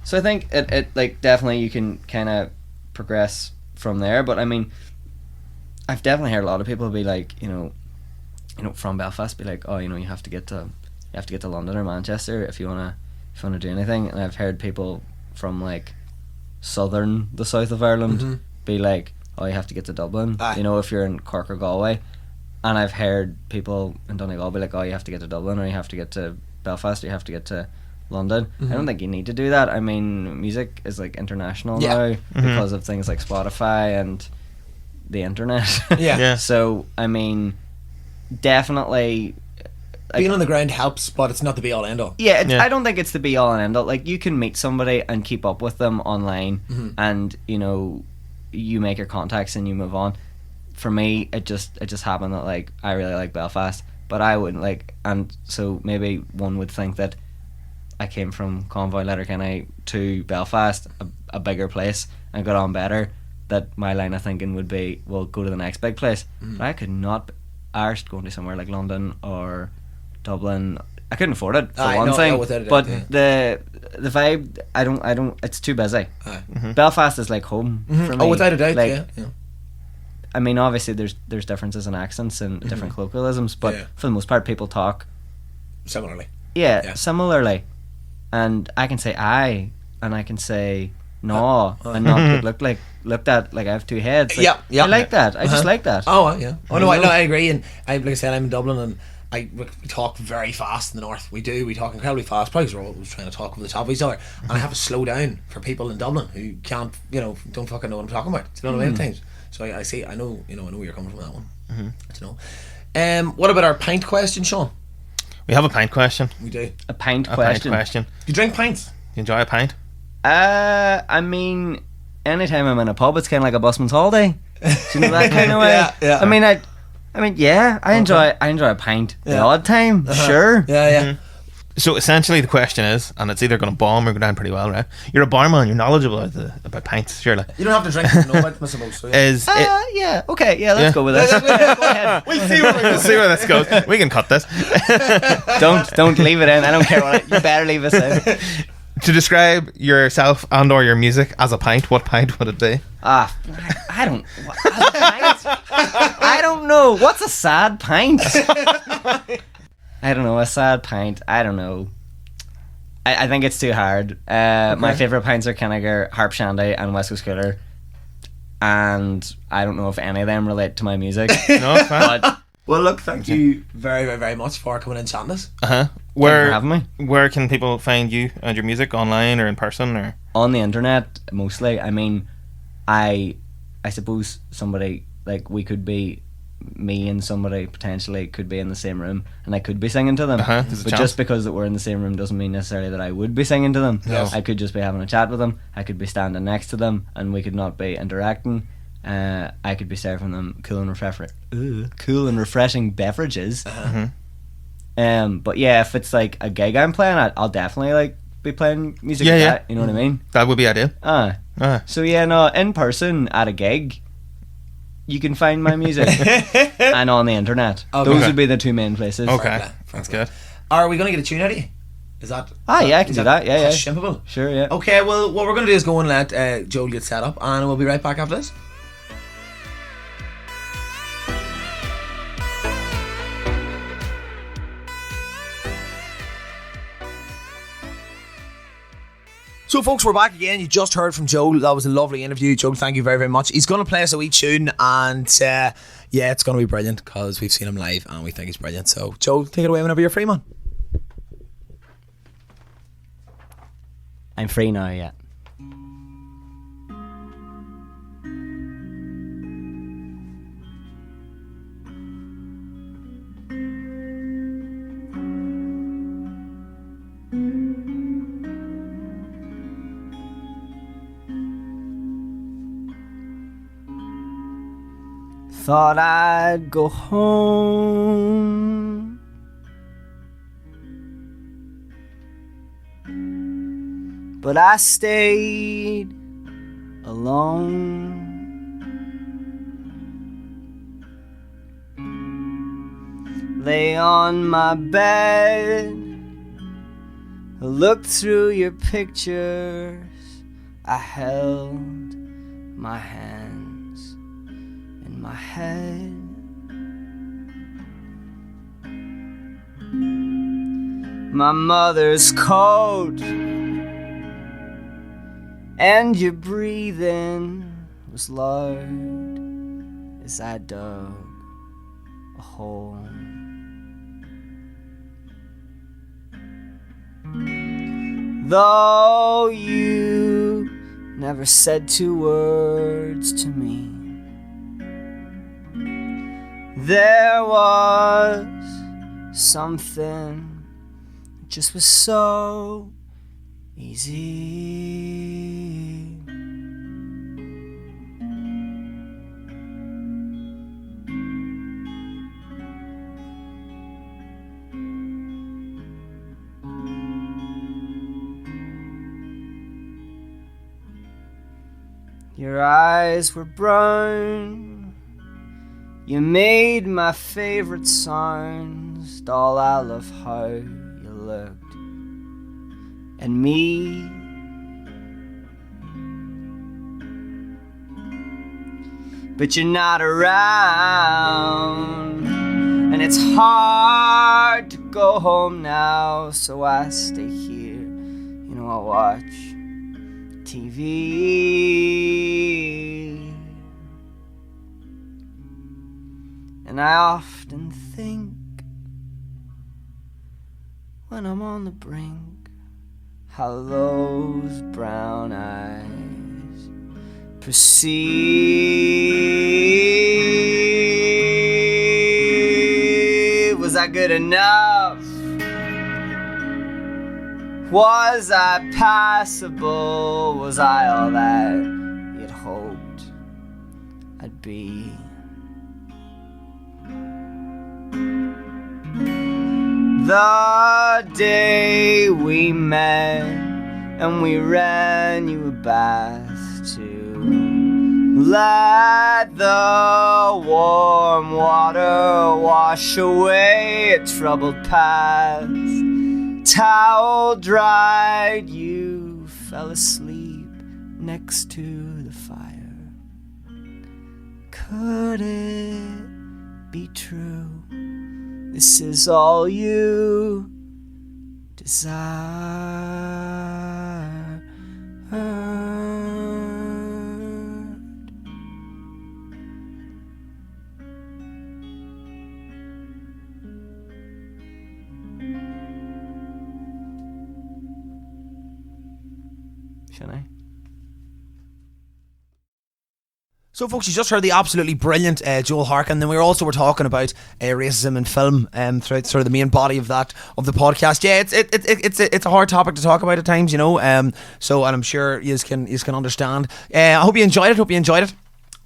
E: So I think it like definitely you can kind of progress from there. But I mean, I've definitely heard a lot of people be like, you know, from Belfast, be like, oh, you know, you have to get to London or Manchester if you wanna do anything. And I've heard people from like the south of Ireland be like, oh, you have to get to Dublin. You know, if you're in Cork or Galway. And I've heard people in Donegal be like, oh, you have to get to Dublin, or you have to get to Belfast, or you have to get to London. I don't think you need to do that. I mean, music is like international now because of things like Spotify and the internet. So I mean, definitely
C: being on the ground helps, but it's not the be all end all.
E: I don't think it's the be all and end all. Like, you can meet somebody and keep up with them online, and you know, you make your contacts and you move on. For me, it just happened that like I really like Belfast, but I wouldn't like, and so maybe one would think that I came from Convoy, Letterkenny to Belfast, a bigger place, and got on better, that my line of thinking would be, well, go to the next big place. But I could not be arsed going to somewhere like London or Dublin. I couldn't afford it for
C: Aye,
E: one
C: no,
E: thing.
C: no, without a doubt,
E: But
C: yeah.
E: the vibe, I don't. It's too busy.
C: Aye.
E: Belfast is like home for me.
C: Oh, without a doubt,
E: Like,
C: yeah.
E: I mean, obviously there's differences in accents and different colloquialisms, but
C: Yeah.
E: for the most part, people talk
C: Similarly.
E: yeah,
C: Yeah.
E: similarly. And I can say I, and I can say no, and not get looked at like I have two heads. Like,
C: Yeah.
E: I like that. I just like that.
C: Oh, yeah. Oh, no, I agree. And like I said, I'm in Dublin, and we talk very fast in the north. We do. We talk incredibly fast. Probably 'cause we're always trying to talk over the top of each other. And I have to slow down for people in Dublin who can't, don't fucking know what I'm talking about. Do you know what I mean? At times. So I see. I know. I know where you're coming from with that one. Do you know? What about our pint question, Sean?
D: We have a pint question.
C: We do.
E: A pint
D: A
E: question.
D: pint question.
C: You drink pints?
D: You enjoy a pint?
E: I mean, anytime I'm in a pub, it's kind of like a busman's holiday. Do you know that kind of way?
C: Yeah.
E: I mean, yeah. I enjoy a pint the odd time. Sure.
C: Yeah.
D: So essentially, the question is, and it's either going to bomb or go down pretty well, right? You're a barman. You're knowledgeable about pints, surely.
C: You don't have to drink to know about them, I suppose. So, yeah.
D: Is it?
E: Yeah. Okay. Yeah. Let's
D: Yeah.
E: go with this. Go ahead.
D: We'll see where this goes. We can cut this.
E: Don't leave it in. I don't care what. You better leave us in.
D: To describe yourself and/or your music as a pint, what pint would it be?
E: I don't. I don't know. What's a sad pint? I don't know. A sad pint. I don't know. I think it's too hard. My favourite pints are Kennegar, Harp Shandy, and West Coast Cooler. And I don't know if any of them relate to my music.
D: No, it's fine.
E: But
C: Well, look, thank you very, very, very much for coming in and chatting us.
E: thank you for having me.
D: Where can people find you and your music, online or in person, or?
E: On the internet, mostly. I mean, I suppose somebody, like, we could be, me and somebody potentially could be in the same room, and I could be singing to them.
D: There's a
E: But
D: chance.
E: just because that we're in the same room doesn't mean necessarily that I would be singing to them.
D: Yes.
E: I could just be having a chat with them. I could be standing next to them, and we could not be interacting. I could be serving them cool and refreshing beverages. But yeah, if it's like a gig I'm playing, I'll definitely like be playing music.
D: Yeah,
E: like
D: yeah.
E: that, you know what I mean?
D: That would be ideal.
E: So yeah, no, in person at a gig, you can find my music, and on the internet.
C: Okay.
E: Those would be the two main places.
D: Okay,
C: play.
D: that's good.
C: Are we going to get a tune out of you? Is that...
E: Yeah, I can do that. Yeah, yeah.
C: Shippable?
E: Sure, yeah.
C: Okay, well, what we're going to do is go and let Joel get set up, and we'll be right back after this. So, folks, we're back again. You just heard from Joel. That was a lovely interview. Joel, thank you very, very much. He's going to play us a wee tune, and yeah, it's going to be brilliant because we've seen him live and we think he's brilliant. So, Joel, take it away whenever you're free, man.
E: I'm free now, yeah. Thought I'd go home, but I stayed alone. Lay on my bed, I looked through your pictures, I held my hands in my head. My mother's coat and your breathing was loud as I dug a hole. Though you never said two words to me, there was something that just was so easy. Your eyes were brown, you made my favorite sounds. Doll, I love how you looked at me. But you're not around, and it's hard to go home now, so I stay here. You know, I watch TV, and I often think, when I'm on the brink, how those brown eyes perceive. Was I good enough? Was I passable? Was I all that you'd hoped I'd be? The day we met and we ran you a bath to let the warm water wash away a troubled past. Towel dried, you fell asleep next to the fire. Could it be true? This is all you desire. Should I?
C: So, folks, you just heard the absolutely brilliant Joel Harkin. Then we were talking about racism in film throughout sort of the main body of the podcast. Yeah, it's a hard topic to talk about at times, you know. So, and I'm sure you can understand. I hope you enjoyed it.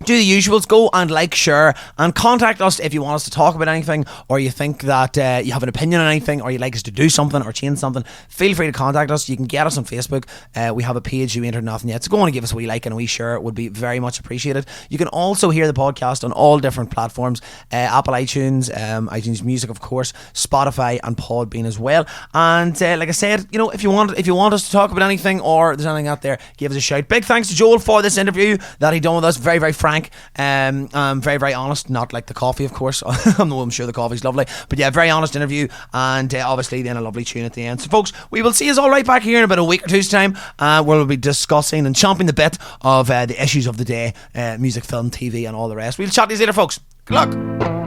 C: Do the usuals, go and like, share, and contact us if you want us to talk about anything, or you think that you have an opinion on anything, or you'd like us to do something or change something. Feel free to contact us. You can get us on Facebook. We have a page, You Ain't Heard Nothing Yet, so go on and give us a wee like and a wee share. It would be very much appreciated. You can also hear the podcast on all different platforms, Apple iTunes, iTunes Music, of course, Spotify, and Podbean as well. And like I said, you know, if you want us to talk about anything, or there's anything out there, give us a shout. Big thanks to Joel for this interview that he done with us. Very, very frank, very, very honest. Not like the coffee, of course. I'm sure the coffee's lovely, but yeah, very honest interview, and obviously then a lovely tune at the end. So, folks, we will see us all right back here in about a week or two's time, where we'll be discussing and chomping the bit of the issues of the day, music, film, TV, and all the rest. We'll chat to you later, folks. Good luck.